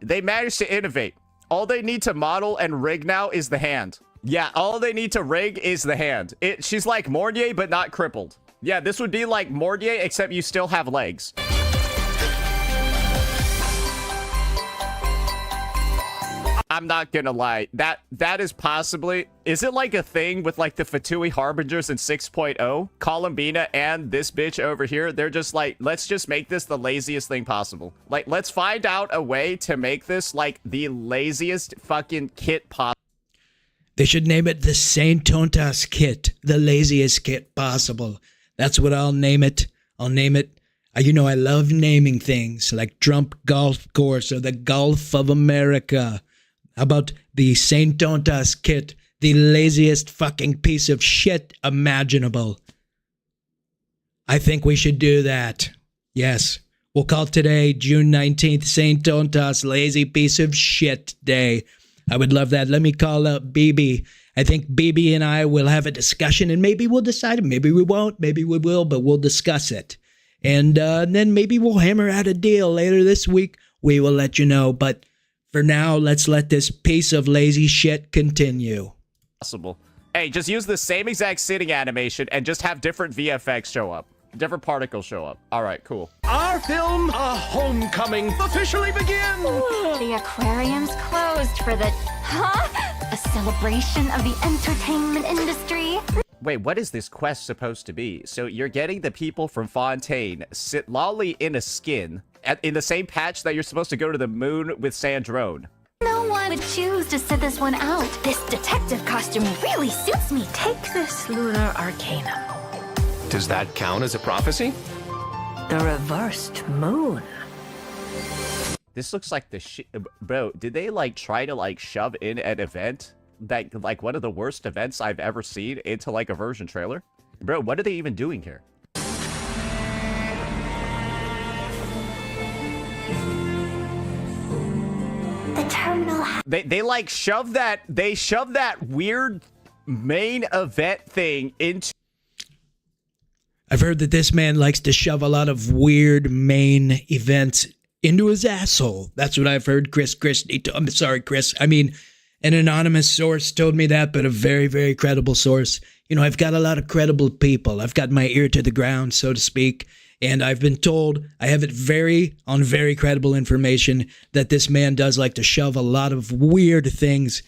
they managed to innovate. All they need to model and rig now is the hand. Yeah, all they need to rig is the hand. She's like Mornier, but not crippled. Yeah, this would be like Mornier, except you still have legs. I'm not gonna lie. That is possibly... Is it like a thing with like the Fatui Harbingers in 6.0? Columbina and this bitch over here, they're just like, let's just make this the laziest thing possible. Like, let's find out a way to make this like the laziest fucking kit possible. They should name it the Saint Tontas kit, the laziest kit possible. That's what I'll name it. I'll name it. You know, I love naming things like Trump Golf Course or the Gulf of America. How about the Saint Tontas kit, the laziest fucking piece of shit imaginable? I think we should do that. Yes. We'll call today, June 19th, Saint Tontas Lazy Piece of Shit Day. I would love that. Let me call up BB. I think BB and I will have a discussion, and maybe we'll decide. Maybe we won't. Maybe we will, but we'll discuss it. And then maybe we'll hammer out a deal later this week. We will let you know. But for now, let's let this piece of lazy shit continue. Possible. Hey, just use the same exact sitting animation and just have different VFX show up. Different particles show up. All right, cool. Our film, A Homecoming, officially begins! The aquarium's closed for the... Huh? A celebration of the entertainment industry? Wait, what is this quest supposed to be? So you're getting the people from Fontaine sit lolly in a skin in the same patch that you're supposed to go to the moon with Sandrone. No one would choose to sit this one out. This detective costume really suits me. Take this lunar arcanum. Does that count as a prophecy? The reversed moon. This looks like the shit. Bro, did they like try to like shove in an event that like one of the worst events I've ever seen into like a version trailer? Bro, what are they even doing here? The terminal. They like shove that weird main event thing into. I've heard that this man likes to shove a lot of weird main events into his asshole. That's what I've heard, Chris. I'm sorry, Chris. I mean, an anonymous source told me that, but a very, very credible source. You know, I've got a lot of credible people. I've got my ear to the ground, so to speak. And I've been told, I have it on very credible information, that this man does like to shove a lot of weird things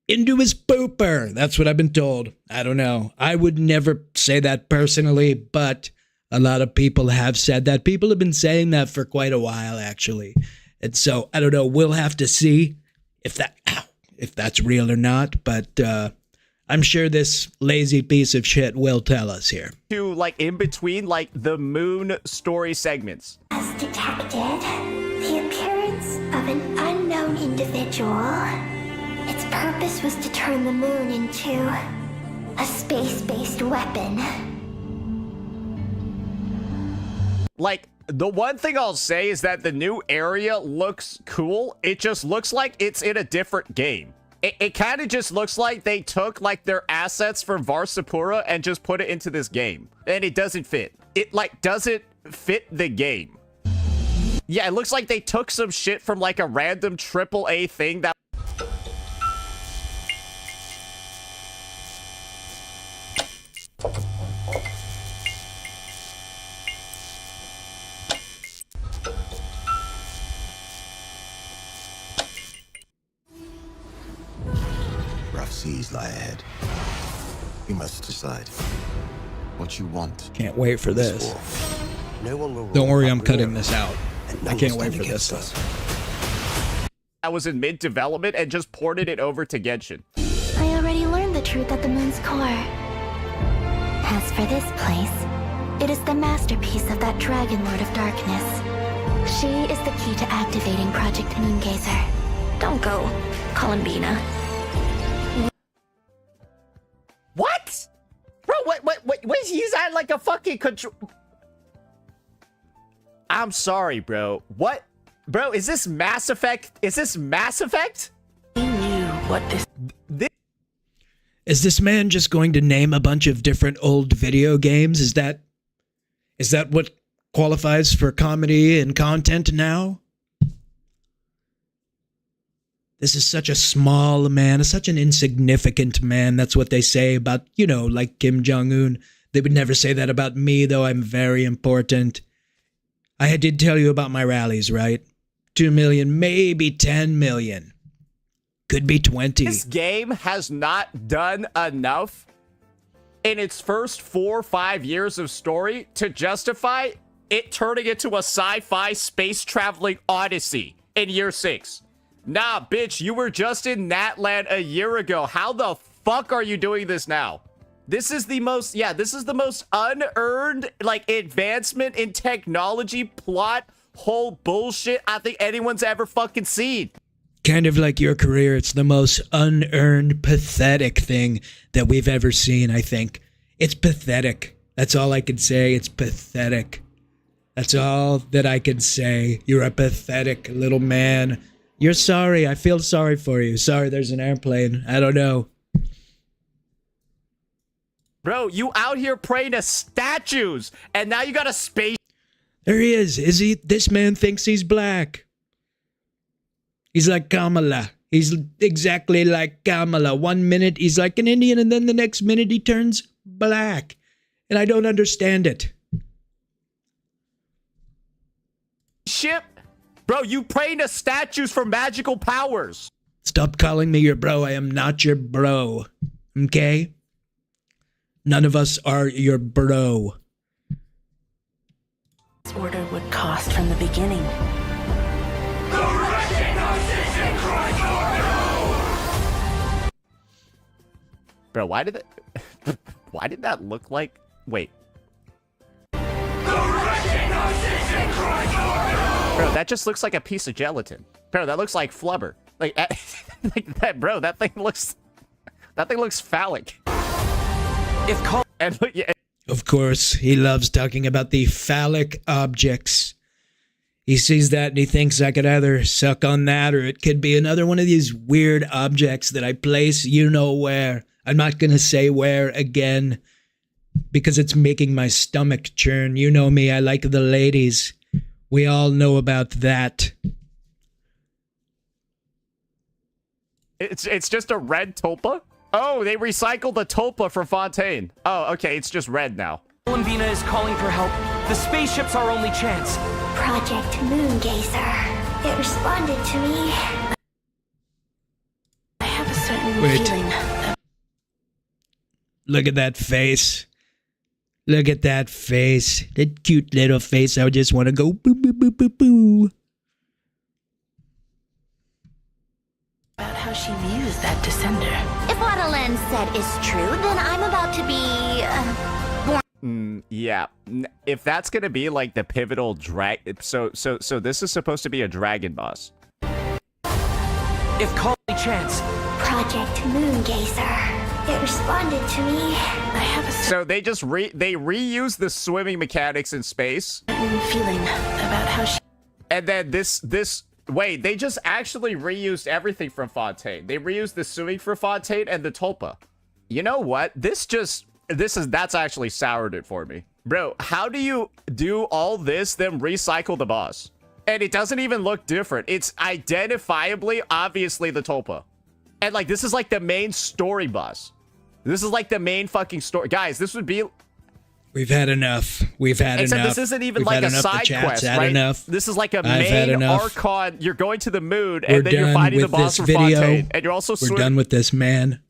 into his pooper. That's what I've been told. I don't know. I would never say that personally, but a lot of people have said that. People have been saying that for quite a while, actually. And so, I don't know. We'll have to see if that's real or not. But I'm sure this lazy piece of shit will tell us here. To like in between like the moon story segments. As detected, the appearance of an unknown individual. Its purpose was to turn the moon into a space-based weapon. Like, the one thing I'll say is that the new area looks cool. It just looks like it's in a different game. It kind of just looks like they took, like, their assets from Varsapura and just put it into this game. And it doesn't fit. It, like, doesn't fit the game. Yeah, it looks like they took some shit from, like, a random AAA thing that... Rough seas lie ahead. You must decide what you want. Can't wait for this. No one will. Don't worry, I'm cutting this out. I can't wait for this stuff. I was in mid-development and just ported it over to Genshin. I already learned the truth at the moon's core. As for this place, it is the masterpiece of that Dragon Lord of Darkness. She is the key to activating Project Moongazer. Don't go, Columbina. What? Bro, what he's at like a fucking control. I'm sorry, bro. What? Bro, is this Mass Effect? Is this Mass Effect? We knew what this... Is this man just going to name a bunch of different old video games? Is that what qualifies for comedy and content now? This is such a small man, such an insignificant man. That's what they say about, you know, like Kim Jong-un. They would never say that about me, though I'm very important. I did tell you about my rallies, right? 2 million, maybe 10 million. Could be 20. This game has not done enough in its first 4 or 5 years of story to justify it turning into a sci-fi space traveling odyssey in year 6. Nah, bitch, you were just in Natland a year ago. How the fuck are you doing this now? This is the most, this is the most unearned, like, advancement in technology, plot, whole bullshit I think anyone's ever fucking seen. Kind of like your career, it's the most unearned, pathetic thing that we've ever seen, I think. It's pathetic. That's all I can say. It's pathetic. That's all that I can say. You're a pathetic little man. You're sorry. I feel sorry for you. Sorry, there's an airplane. I don't know. Bro, you out here praying to statues, and now you got a space. There he is. Is he? This man thinks he's black. He's like Kamala. He's exactly like Kamala. 1 minute he's like an Indian, and then the next minute he turns black. And I don't understand it. Ship? Bro, you praying to statues for magical powers. Stop calling me your bro. I am not your bro. Okay? None of us are your bro. This order would cost from the beginning. Bro, why did that look like? Wait. Bro, that just looks like a piece of gelatin. Bro, that looks like flubber. Like that, bro. That thing looks phallic. If called and look, yeah. Of course, he loves talking about the phallic objects. He sees that and he thinks I could either suck on that or it could be another one of these weird objects that I place you know where. I'm not going to say where again because it's making my stomach churn. You know me, I like the ladies. We all know about that. It's just a red tulpa? Oh, they recycled the tulpa from Fontaine. Oh, okay, it's just red now. Vina is calling for help. The spaceship's our only chance. Project Moongazer. It responded to me. I have a certain Wait. feeling. Look at that face. Look at that face. That cute little face. I just want to go boo boo boo boo boo. About how she views that descender. If what Alen said is true, then I'm about to be born. Yeah. If that's gonna be like the pivotal so this is supposed to be a dragon boss. If called a chance. Project Moongazer. It responded to me. I have a So they just reuse the swimming mechanics in space. certain feeling about how she. And then wait, they just actually reused everything from Fontaine. They reused the swimming for Fontaine and the tulpa. You know what? That's actually soured it for me. Bro, how do you do all this, then recycle the boss? And it doesn't even look different. It's identifiably, obviously, the tulpa. And, like, this is, like, the main story boss. This is, like, the main fucking story. Guys, this would be... We've had enough. We've had Except enough. this isn't even We've like had a enough. side quest, right? Enough. This is like a I've had main enough. Archon. You're going to the moon, We're and then you're done fighting the with boss this from video. Fontaine. And you're also We're done with this, man.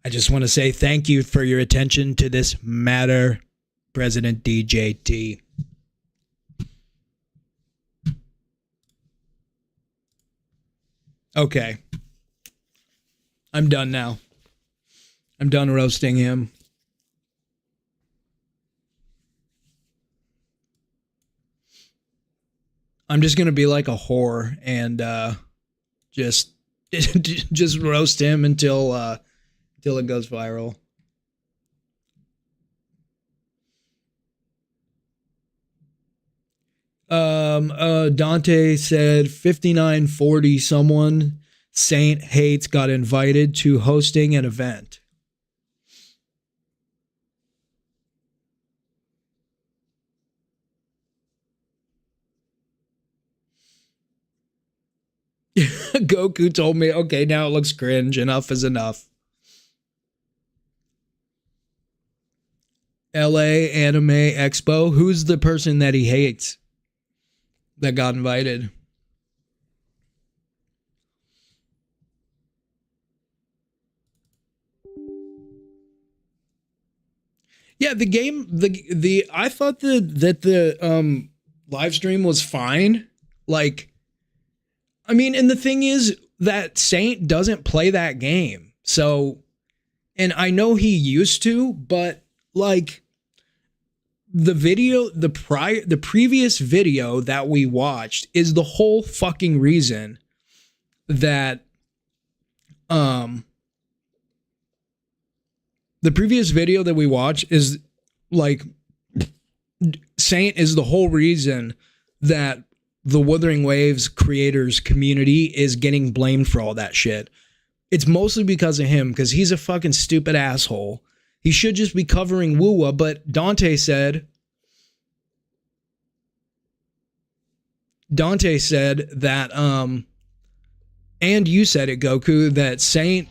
I just want to say thank you for your attention to this matter, President DJT. Okay. I'm done now. I'm done roasting him. I'm just gonna be like a whore and just roast him until it goes viral. Dante said 5940 someone Saint hates got invited to hosting an event. Goku told me, okay, now it looks cringe. Enough is enough. LA Anime Expo. Who's the person that he hates that got invited? Yeah, the game, I thought that the live stream was fine. Like, I mean, and the thing is that Saint doesn't play that game. So And I know he used to, but like the previous video that we watched is the whole fucking reason that the previous video that we watched is like Saint is the whole reason that the Wuthering Waves creators community is getting blamed for all that shit. It's mostly because of him, because he's a fucking stupid asshole. He should just be covering Wuwa, but Dante said that and you said it, Goku, that Saint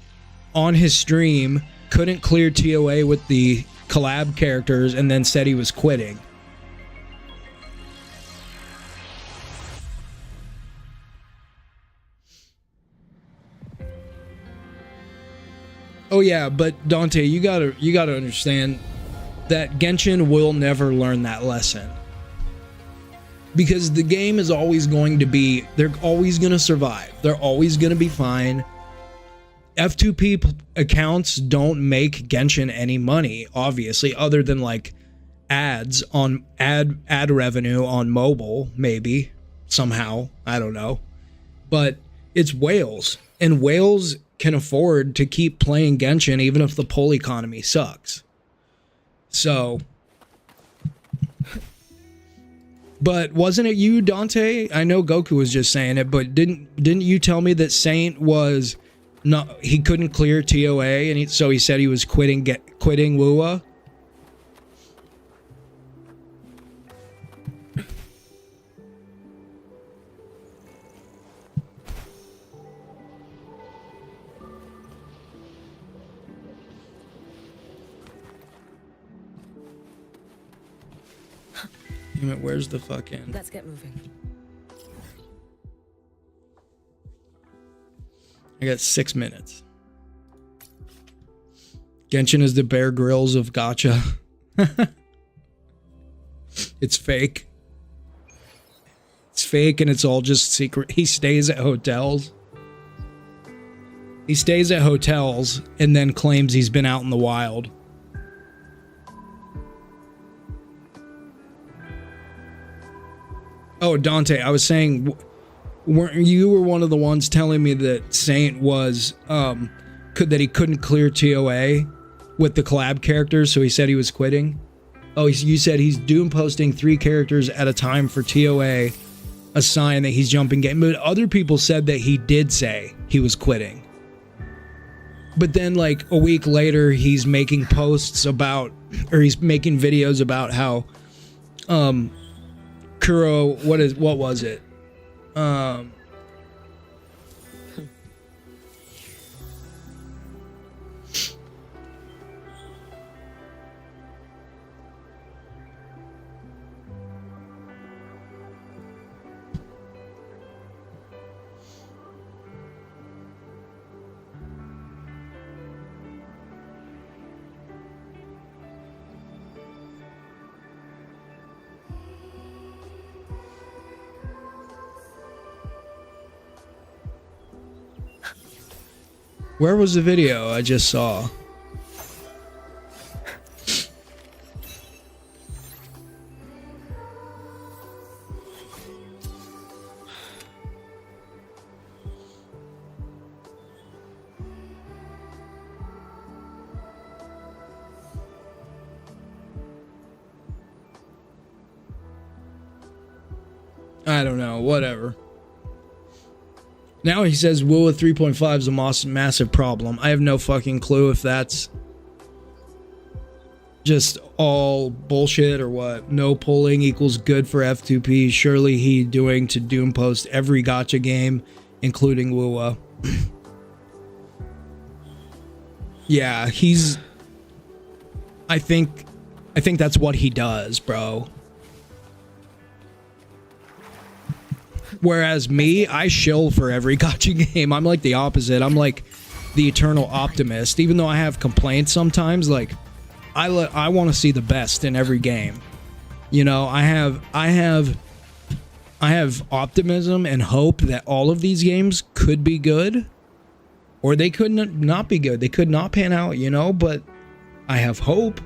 on his stream couldn't clear TOA with the collab characters and then said he was quitting. Oh yeah, but Dante, you gotta understand that Genshin will never learn that lesson. Because the game is always going to be, they're always going to survive. They're always going to be fine. F2P accounts don't make Genshin any money, obviously, other than like ads on ad revenue on mobile, maybe, somehow, I don't know. But it's whales, and whales can afford to keep playing Genshin even if the poll economy sucks. So, but wasn't it you, Dante? I know Goku was just saying it, but didn't you tell me that Saint was not, he couldn't clear TOA, and so he said he was quitting Wuwa? Damn it, where's the fucking... Let's get moving. I got 6 minutes. Genshin is the Bear Grylls of Gacha. It's fake. It's fake and it's all just secret. He stays at hotels. He stays at hotels and then claims he's been out in the wild. Oh, Dante, I was saying, you were one of the ones telling me that Saint was, that he couldn't clear TOA with the collab characters, so he said he was quitting? Oh, you said he's doom posting 3 characters at a time for TOA, a sign that he's jumping game. But other people said that he did say he was quitting. But then, like, a week later, he's making posts about, or he's making videos about how, Kuro, what was it? Where was the video I just saw? I don't know, whatever. Now he says Wuwa 3.5 is a massive problem. I have no fucking clue if that's just all bullshit or what. No polling equals good for F2P. Surely he doing to doom post every gacha game, including Wuwa. Yeah, he's... I think that's what he does, bro. Whereas me, I shill for every gacha game. I'm like the opposite. I'm like the eternal optimist. Even though I have complaints sometimes, like I want to see the best in every game. You know, I have optimism and hope that all of these games could be good. Or they could not be good. They could not pan out, you know, but I have hope.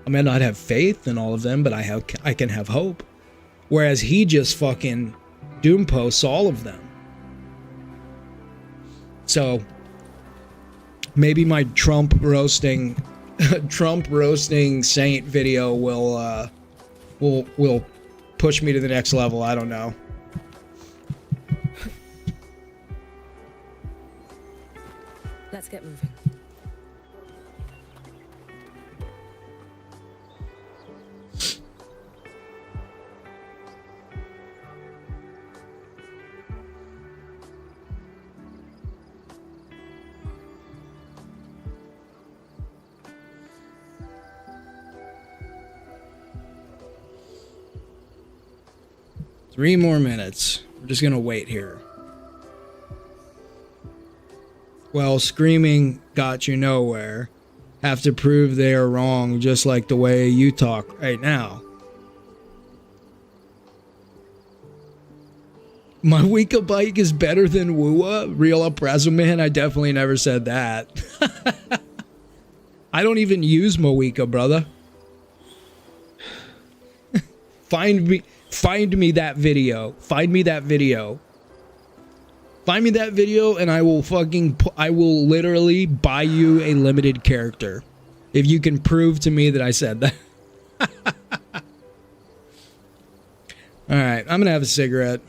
I may not have faith in all of them, but I can have hope. Whereas he just fucking doom posts all of them. So maybe my Trump roasting Saint video will push me to the next level. I don't know. Let's get moving. Three more minutes. We're just gonna wait here. Well, screaming got you nowhere. Have to prove they are wrong, just like the way you talk right now. My Wika bike is better than Wua? Real up man, I definitely never said that. I don't even use Moika, brother. Find me that video. Find me that video. Find me that video and I will literally buy you a limited character. If you can prove to me that I said that. Alright, I'm gonna have a cigarette.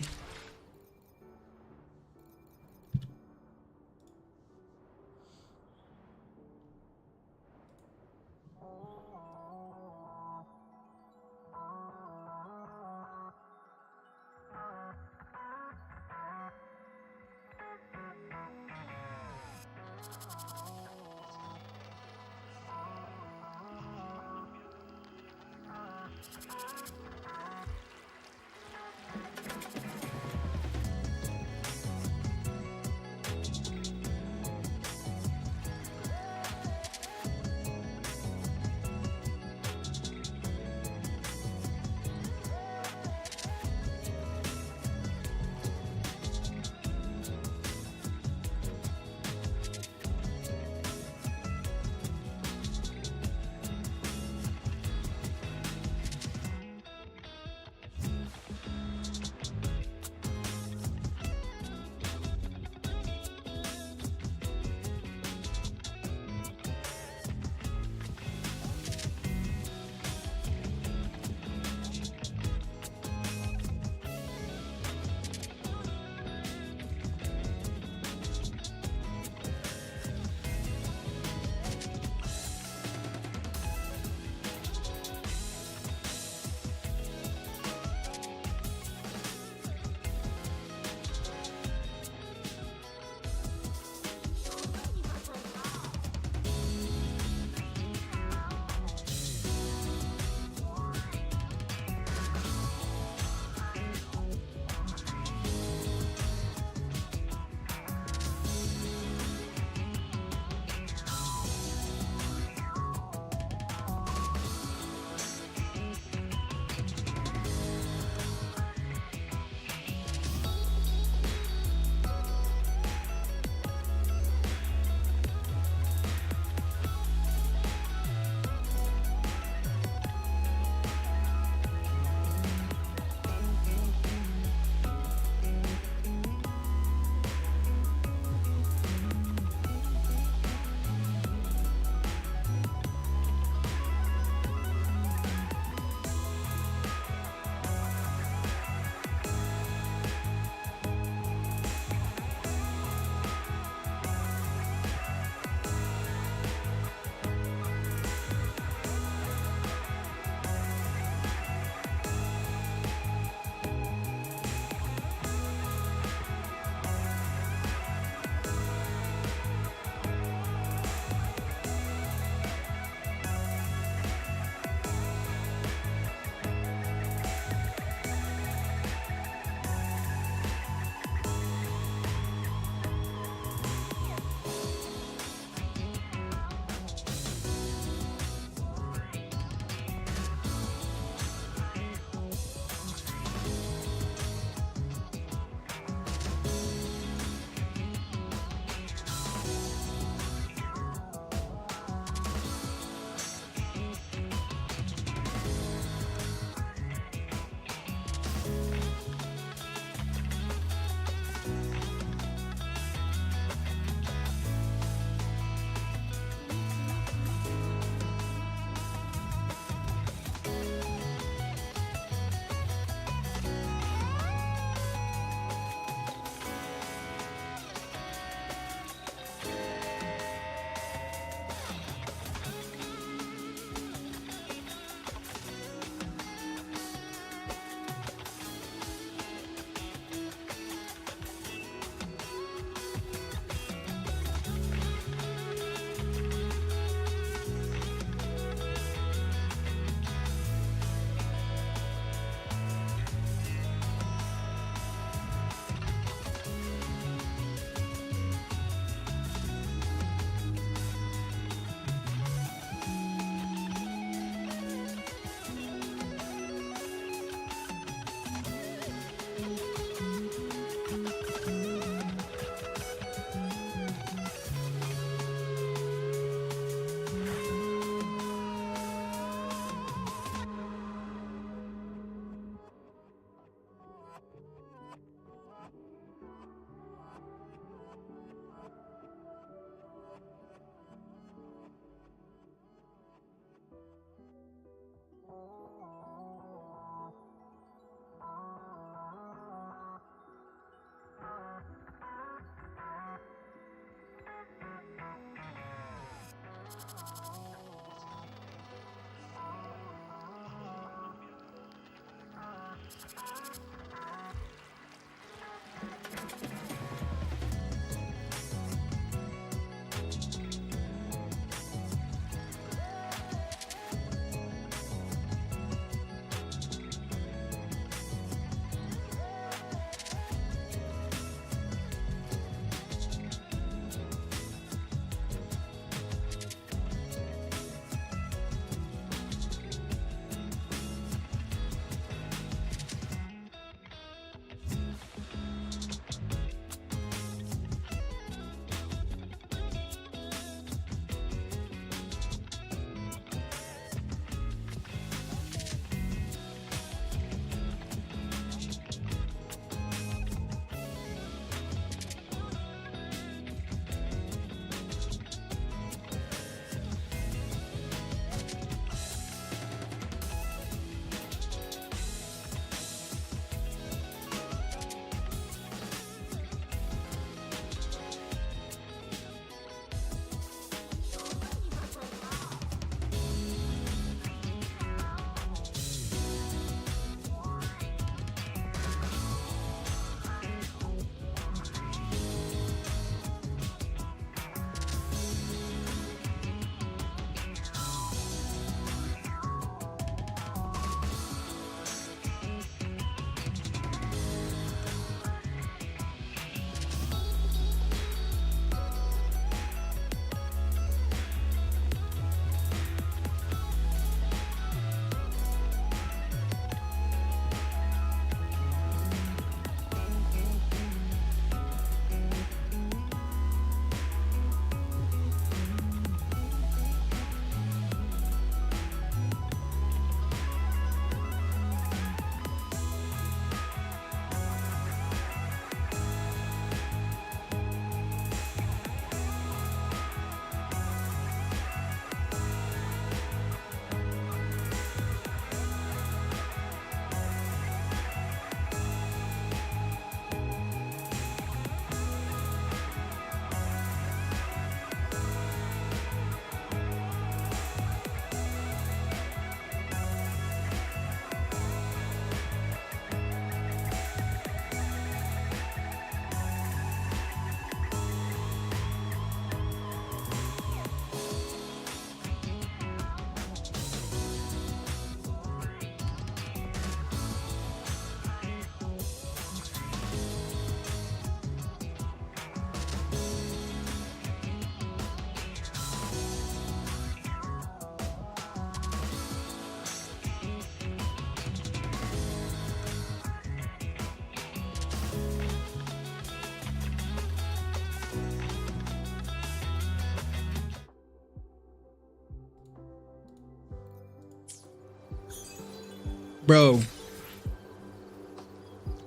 Bro,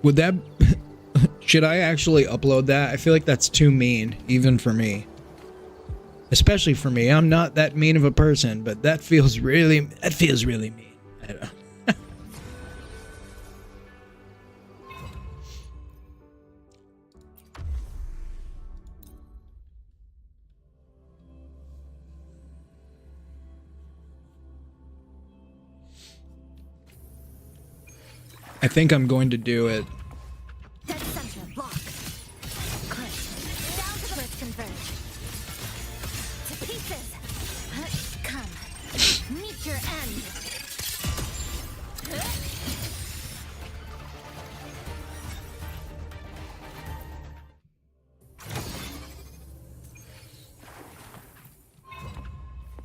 would that... should I actually upload that? I feel like that's too mean, even for me. Especially for me. I'm not that mean of a person, but that feels really mean. I don't know. I think I'm going to do it. Dead center, lock. Close. Down to the... Let's converge. To pieces. Come. Meet your end.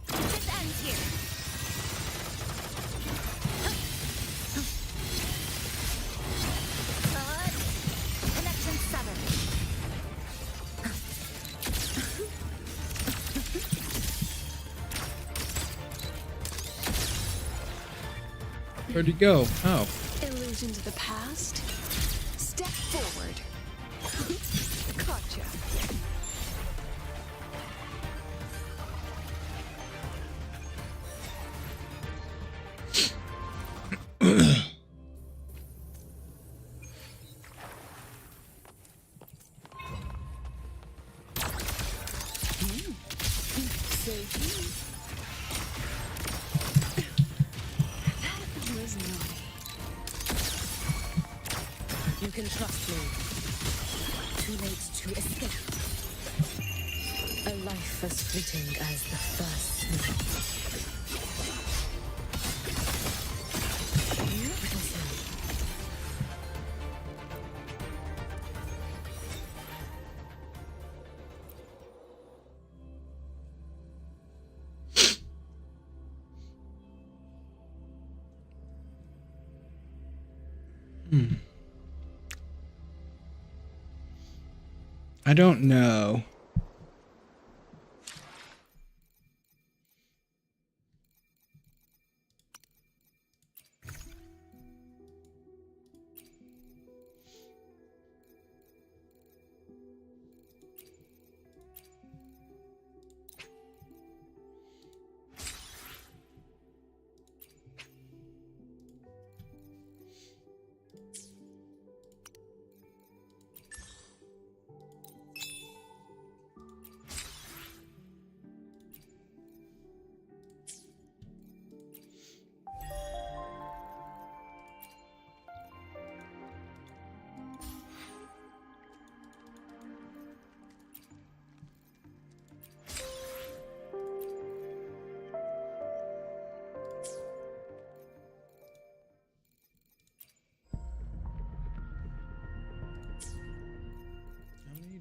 This ends here. Connection severed. Where'd he go? Oh. Illusions of the past. Step forward. Gotcha. can trust me. Too late to escape. A life as fleeting as the first snow. I don't know.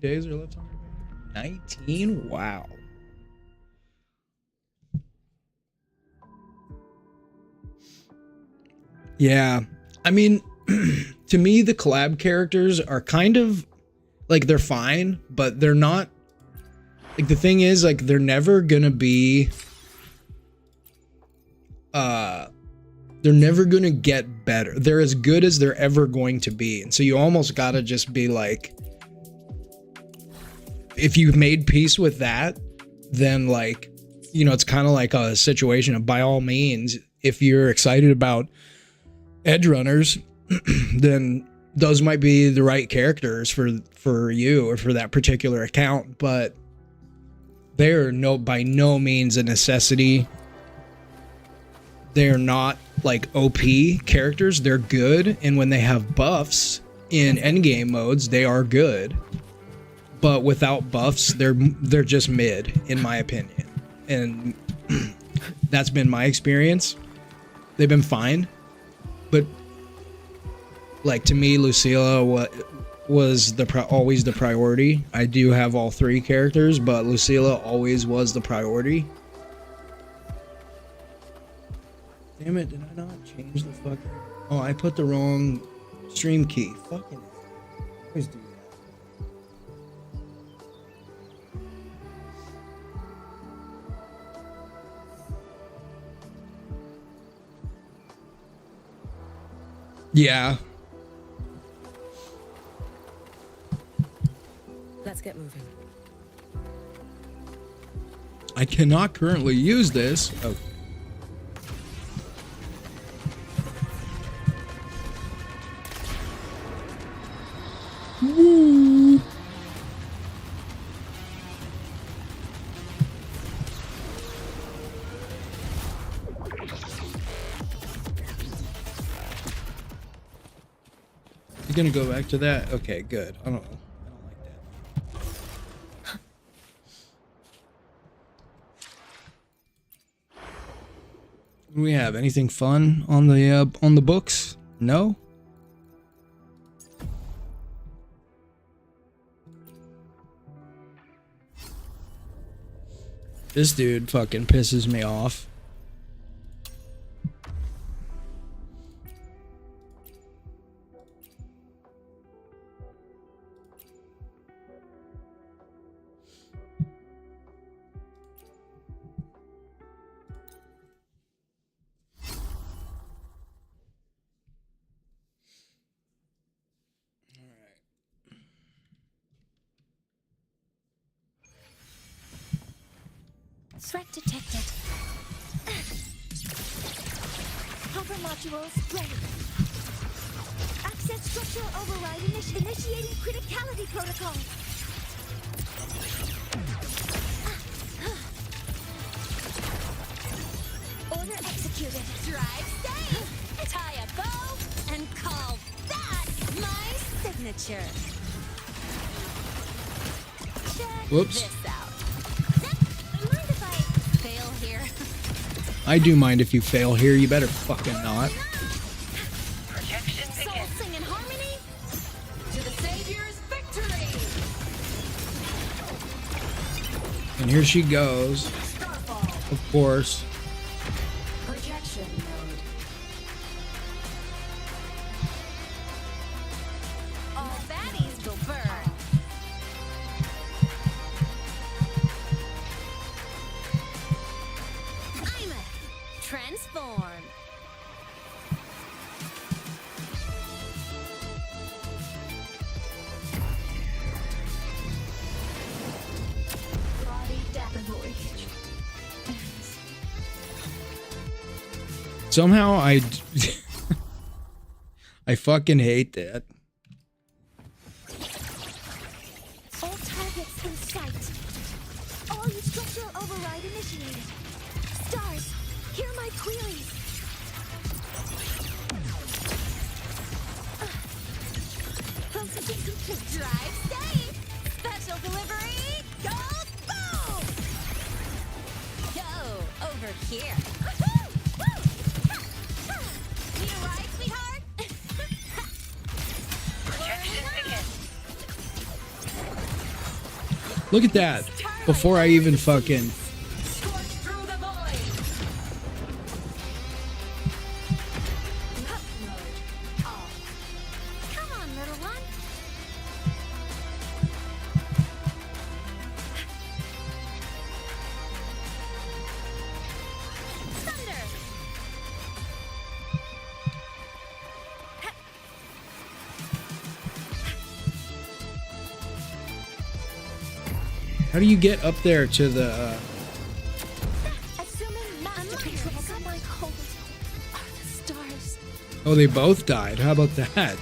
Days are left on your banner? 19? Wow. Yeah. I mean, to me, the collab characters are kind of like, they're fine, but they're not like, the thing is, like, they're never gonna be they're never gonna get better. They're as good as they're ever going to be. And so you almost gotta just be like, if you've made peace with that, then, like, you know, it's kind of like a situation of, by all means, if you're excited about edge runners, then those might be the right characters for you or for that particular account, but they're by no means a necessity. They're not like OP characters. They're good, and when they have buffs in endgame modes, they are good. But without buffs, they're just mid, in my opinion. And that's been my experience. They've been fine. But, like, to me, Lucilla was always the priority. I do have all three characters, but Lucilla always was the priority. Damn it, did I not change the fucking... Oh, I put the wrong stream key. Fucking... I always do that. Yeah. Let's get moving. I cannot currently use this. Oh. Woo. You're gonna go back to that? Okay, good. I don't like that. Do we have anything fun on the books? No? This dude fucking pisses me off. Threat detected. Hopper modules ready. Access structural override initiating criticality protocol. Order executed. Drive safe. Tie a bow and call that my signature. signature. Whoops. This out. Mind if I fail here? I do mind if you fail here. You better fucking not. Soul sing in harmony to the Savior's victory. And here she goes. Of course. Projection mode. All baddies will burn. I'm a transform. Body deployed. Somehow I fucking hate that. All targets in sight. All you structural override initiated. Stars, hear my queries. Processing complete. Drive safe. Special delivery. Go boom. Go over here. Woohoo! Woo! Ha! Ha! Need a ride, sweetheart? Look at that. Before I even fucking... Come on, little one. Thunder. How do you get up there to the... Assuming masterpiece of my cold are the stars. Oh, they both died. How about that?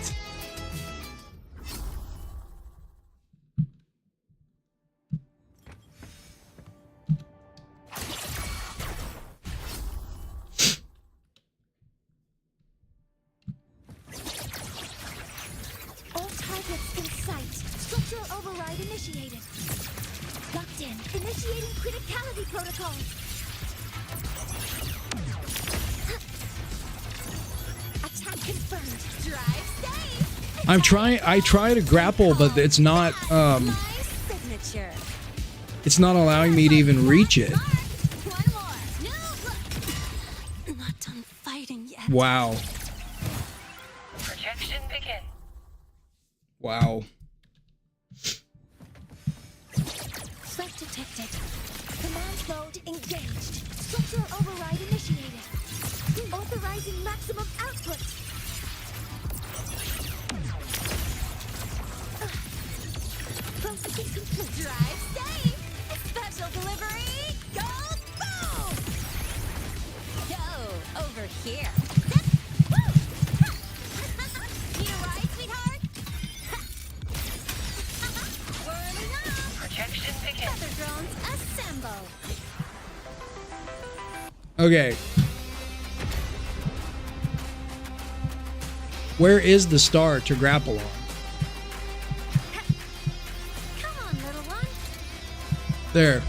All targets in sight. Structural override initiated. Locked in. Initiating criticality protocol. Attack confirmed. Drive safe. I try to grapple, but it's not Signature. it's not allowing me to even reach it. One more. No. Not done fighting yet. Wow. Projection begin. Wow. Threat detected. Command mode engaged. Structural override initiated. Authorizing maximum output. Processing complete. Drive safe. Special delivery. Go boom. Go over here. Woo! Need a ride, sweetheart? Whirling up. Projection begin. Feather drones assemble. Okay. Where is the star to grapple on? Come on, little one. There.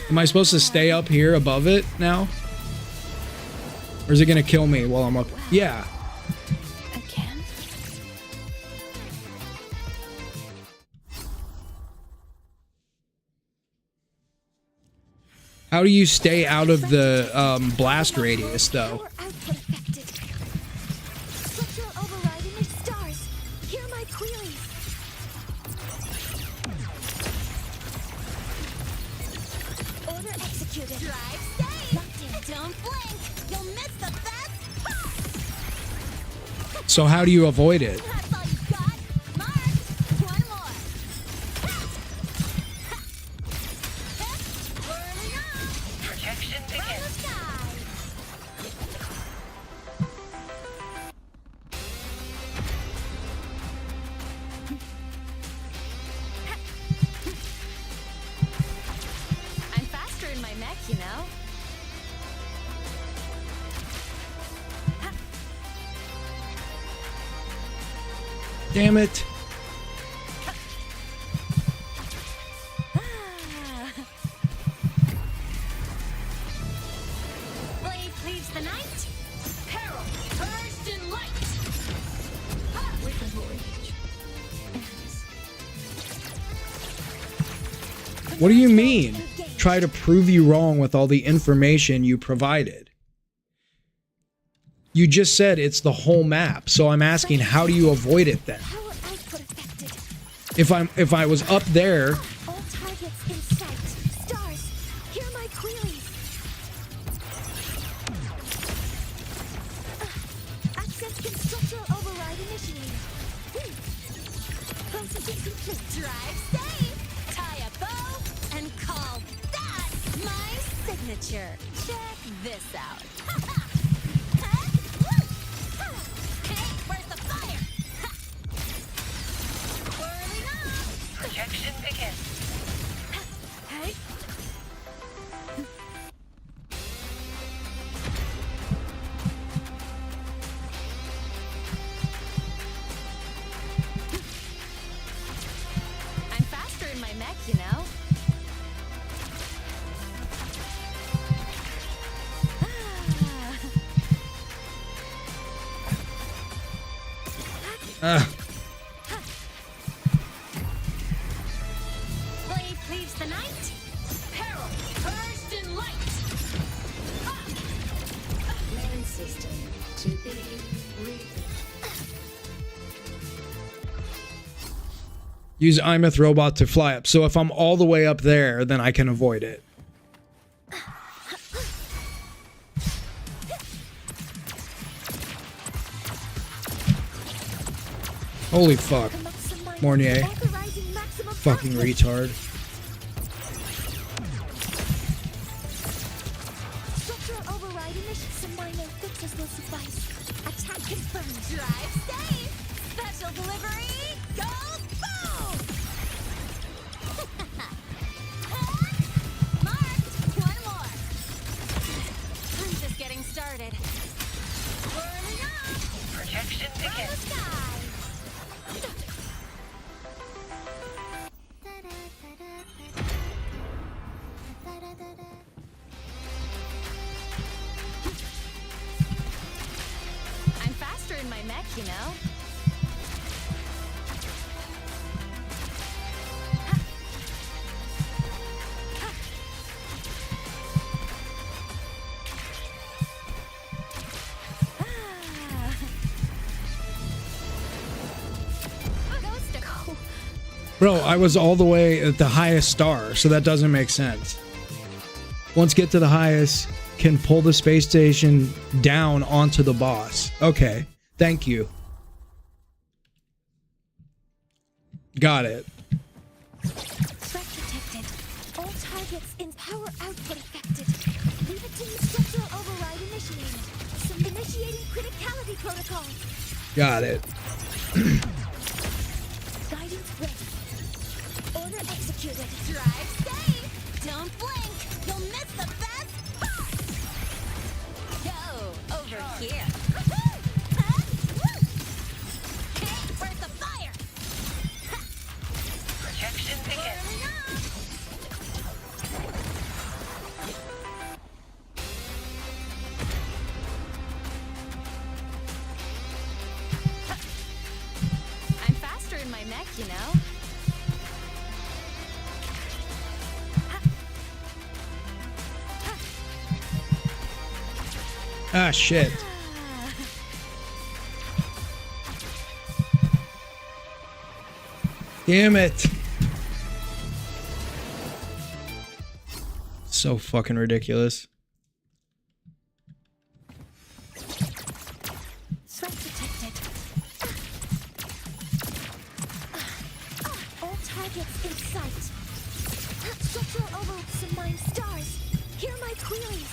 Am I supposed to stay up here above it now? Or is it gonna kill me while I'm up? Yeah. Again? How do you stay out of the blast radius, though? Power output affected. Structural override in stars. Hear my queries. Order executed. Drive safe. Locked in. Don't blink. You'll miss the best part. So how do you avoid it? That's all you got. Mark. One more. Whirling up. Projection begins. From the sky. Damn it. Blade cleaves the night. Peril purged in light. With the voyage. What do you mean? Try to prove you wrong with all the information you provided. You just said it's the whole map, so I'm asking, how do you avoid it then? If I was up there, All targets in sight. Stars, hear my queries. Access structural override initiated. Processing complete. Drive safe. Tie a bow and call that my signature. Check this out. Hey, where's the fire? Whirling up. Projection begins. Hey. I'm faster in my mech, you know. Blade cleaves the night. Peril purged in light. Main system to be use Imeth robot to fly up. So if I'm all the way up there, then I can avoid it. Holy fuck. Mornier. Fucking retard. Structural override initiative. Some minor fixes will suffice. Attack confirmed. Drive safe. Special delivery. Go boom. Marked. One more. I'm just getting started. Whirling up. Projection begins. I'm faster in my mech, you know. Bro, I was all the way at the highest star, so that doesn't make sense. Once get to the highest, can pull the space station down onto the boss. Okay, thank you. Got it. Threat detected. All targets in power output affected. Leave it to you. Structural override initiated. Some initiating criticality protocol. Got it. Guidance ready. Order executed. Drive safe. Don't blink. You'll miss the best part. Go over here. Hey, where's the fire? Projection begins. I'm faster in my mech, you know. Ah, shit. Damn it. So fucking ridiculous. Threat detected. All targets in sight. Structural overload some mine stars. Hear my queries.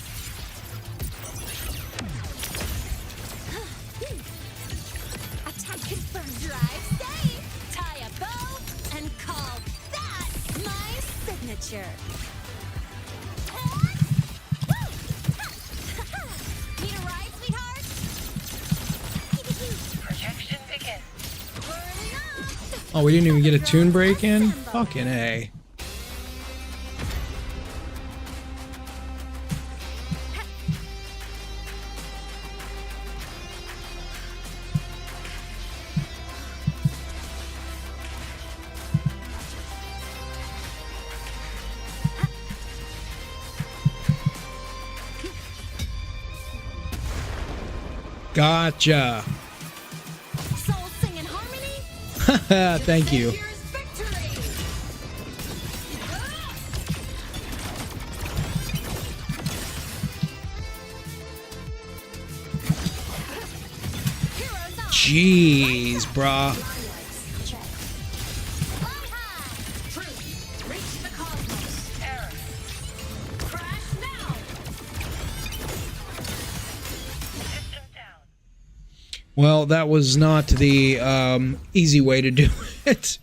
Attack confirmed. Drive safe. Tie a bow and call that my signature. Need a ride, sweetheart? Projection begins. Whirling up. Oh, we didn't even get a tune break in? Fucking A. Gotcha. Soul sing in harmony. Thank you. Jeez, brah. Well, that was not the easy way to do it.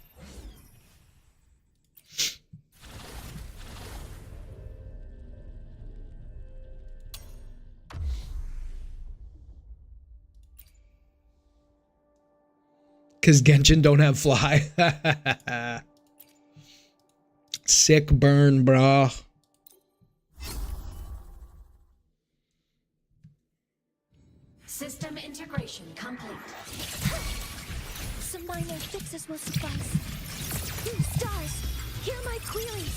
Because Genshin don't have fly. Sick burn, brah. System integration complete. Some minor fixes will suffice. Stars, hear my queries.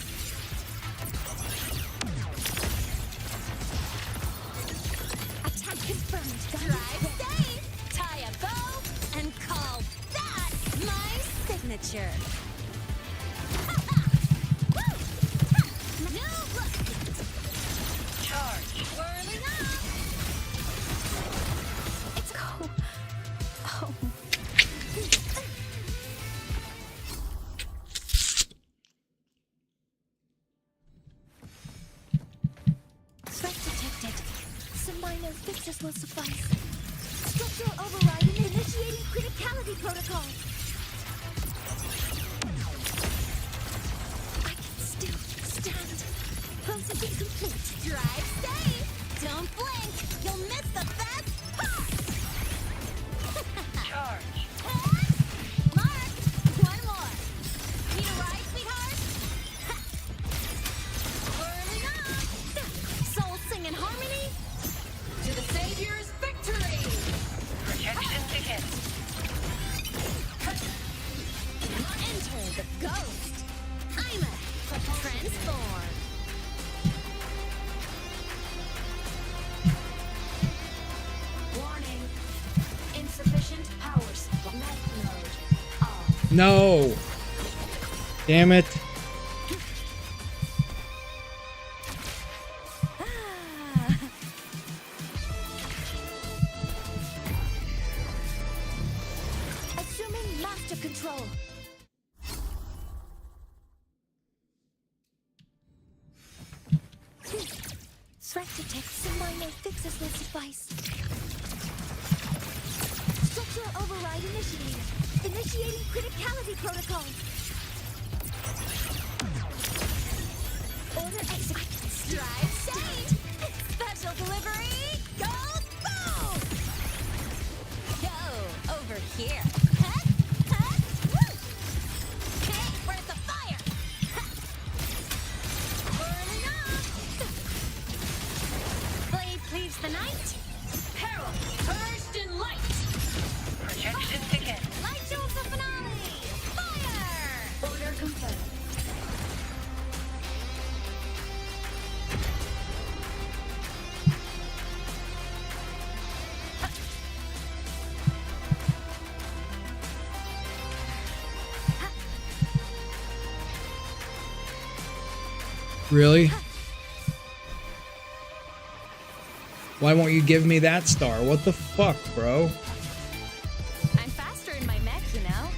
Attack confirmed. Drive safe. Tie a bow and call that my signature. New look. Charge. Whirling up. It's cold. Oh. Threat detected. Some minor fixes will suffice. Structural override and initiating criticality protocol. I can still stand. Processing complete. Drive safe. Don't blink. You'll miss the best part. Charge. Mark. One more. Need a ride, sweetheart? Whirling up. Soul sing in harmony. To the Savior's victory. Projection ticket. Enter the ghost. I'm a transform. Warning. Insufficient power supply. Net mode off. No. Damn it. Assuming master control. Threat detect. Some minor fixes will suffice. Structural override initiated. Initiating criticality protocol. Order execute. Drive safe. Special delivery. Go boom. Go over here. Woo. Hey, where's the fire? Burning up. Blade cleaves the night. Peril purged in light. Projection ticket. Light shows the finale. Fire. Order confirmed. Really? Why won't you give me that star? What the fuck, bro? I'm faster in my mech, you know.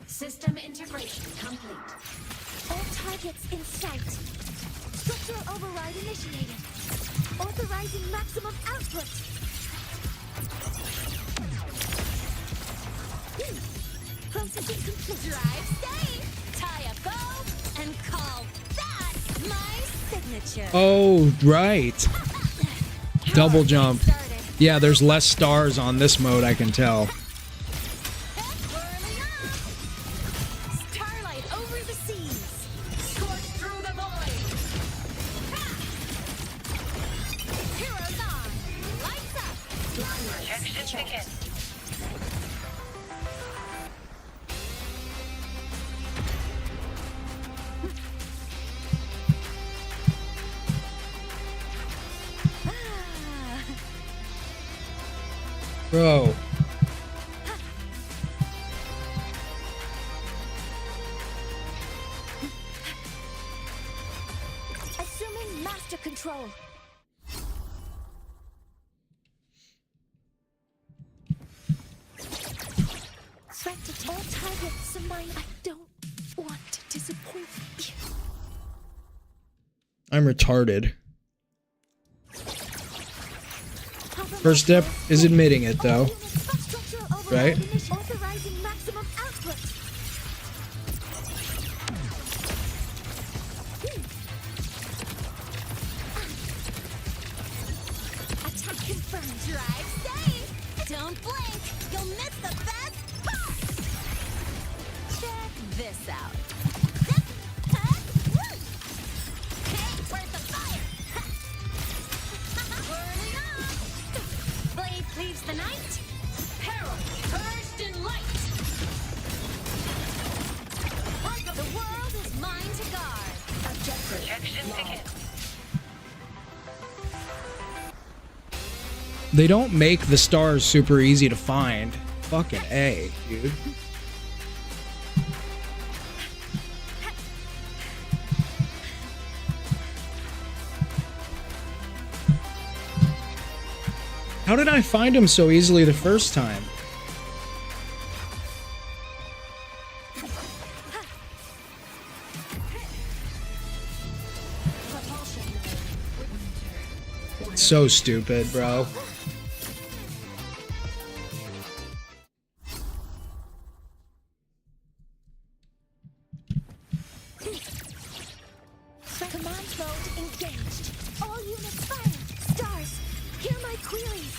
System integration complete. All targets in sight. Structural override initiated. Authorizing maximum output. Processing complete. Drive safe. Tie a bow and call that my signature. Oh, right. Double jump. Yeah, there's less stars on this mode, I can tell. Starlight over the seas. Scorch through the void. Heroes on. Lights up. Protection ticket. Bro. Assuming master control. Threat to all targets of mine. I don't want to disappoint you. I'm retarded. First step is admitting it, though. Right? Authorizing maximum output. Attack confirmed. Drive safe. Don't blink. You'll miss the best part. Check this out. Hey, where's the fire? Whirling on. Blade cleaves the night. Peril purged in light. The world is mine to guard. Objective. Protection ticket. They don't make the stars super easy to find. Fucking A, dude. How did I find him so easily the first time? So stupid, bro. Command mode engaged. All units fire. Stars, hear my queries.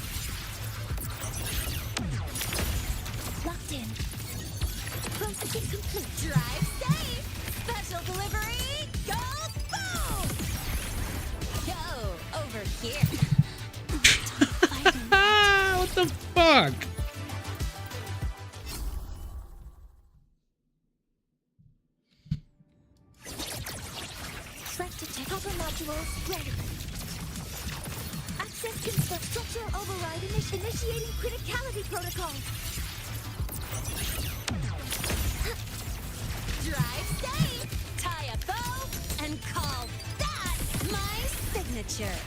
Locked in. Processing complete. Drive safe. Special delivery. Go boom. Go over here. What the fuck? Threat detect. Copper modules ready. Access confirmed. Structural override initiating criticality protocol. Drive safe. Tie a bow and call that my signature.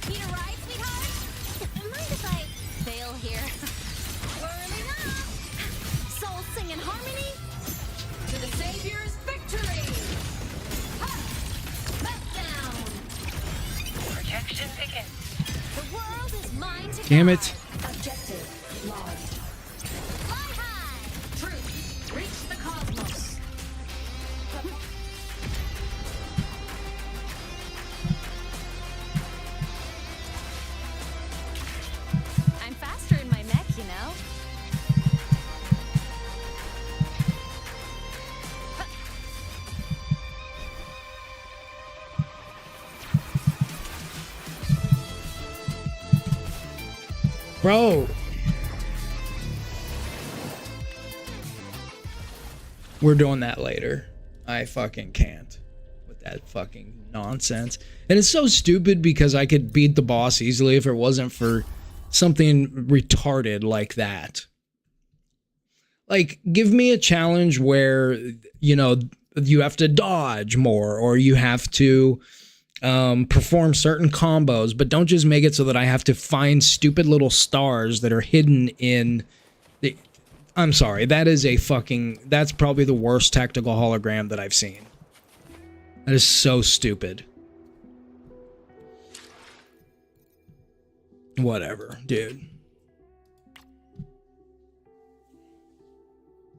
Need a ride, sweetheart? Mind if I fail here? Whirling up. Souls sing in harmony. To the Savior's victory! Ha! Let down! Protection ticket. The world is mine to Damn it. Objective logged. Fly high! Truth, reach the cosmos. I'm faster in my mech, you know? Bro. We're doing that later. I fucking can't with that fucking nonsense. And it's so stupid because I could beat the boss easily if it wasn't for something retarded like that. Like, give me a challenge where, you know, you have to dodge more or you have to perform certain combos, but don't just make it so that I have to find stupid little stars that are hidden in the... I'm sorry, that is a fucking... That's probably the worst tactical hologram that I've seen. That is so stupid. Whatever, dude.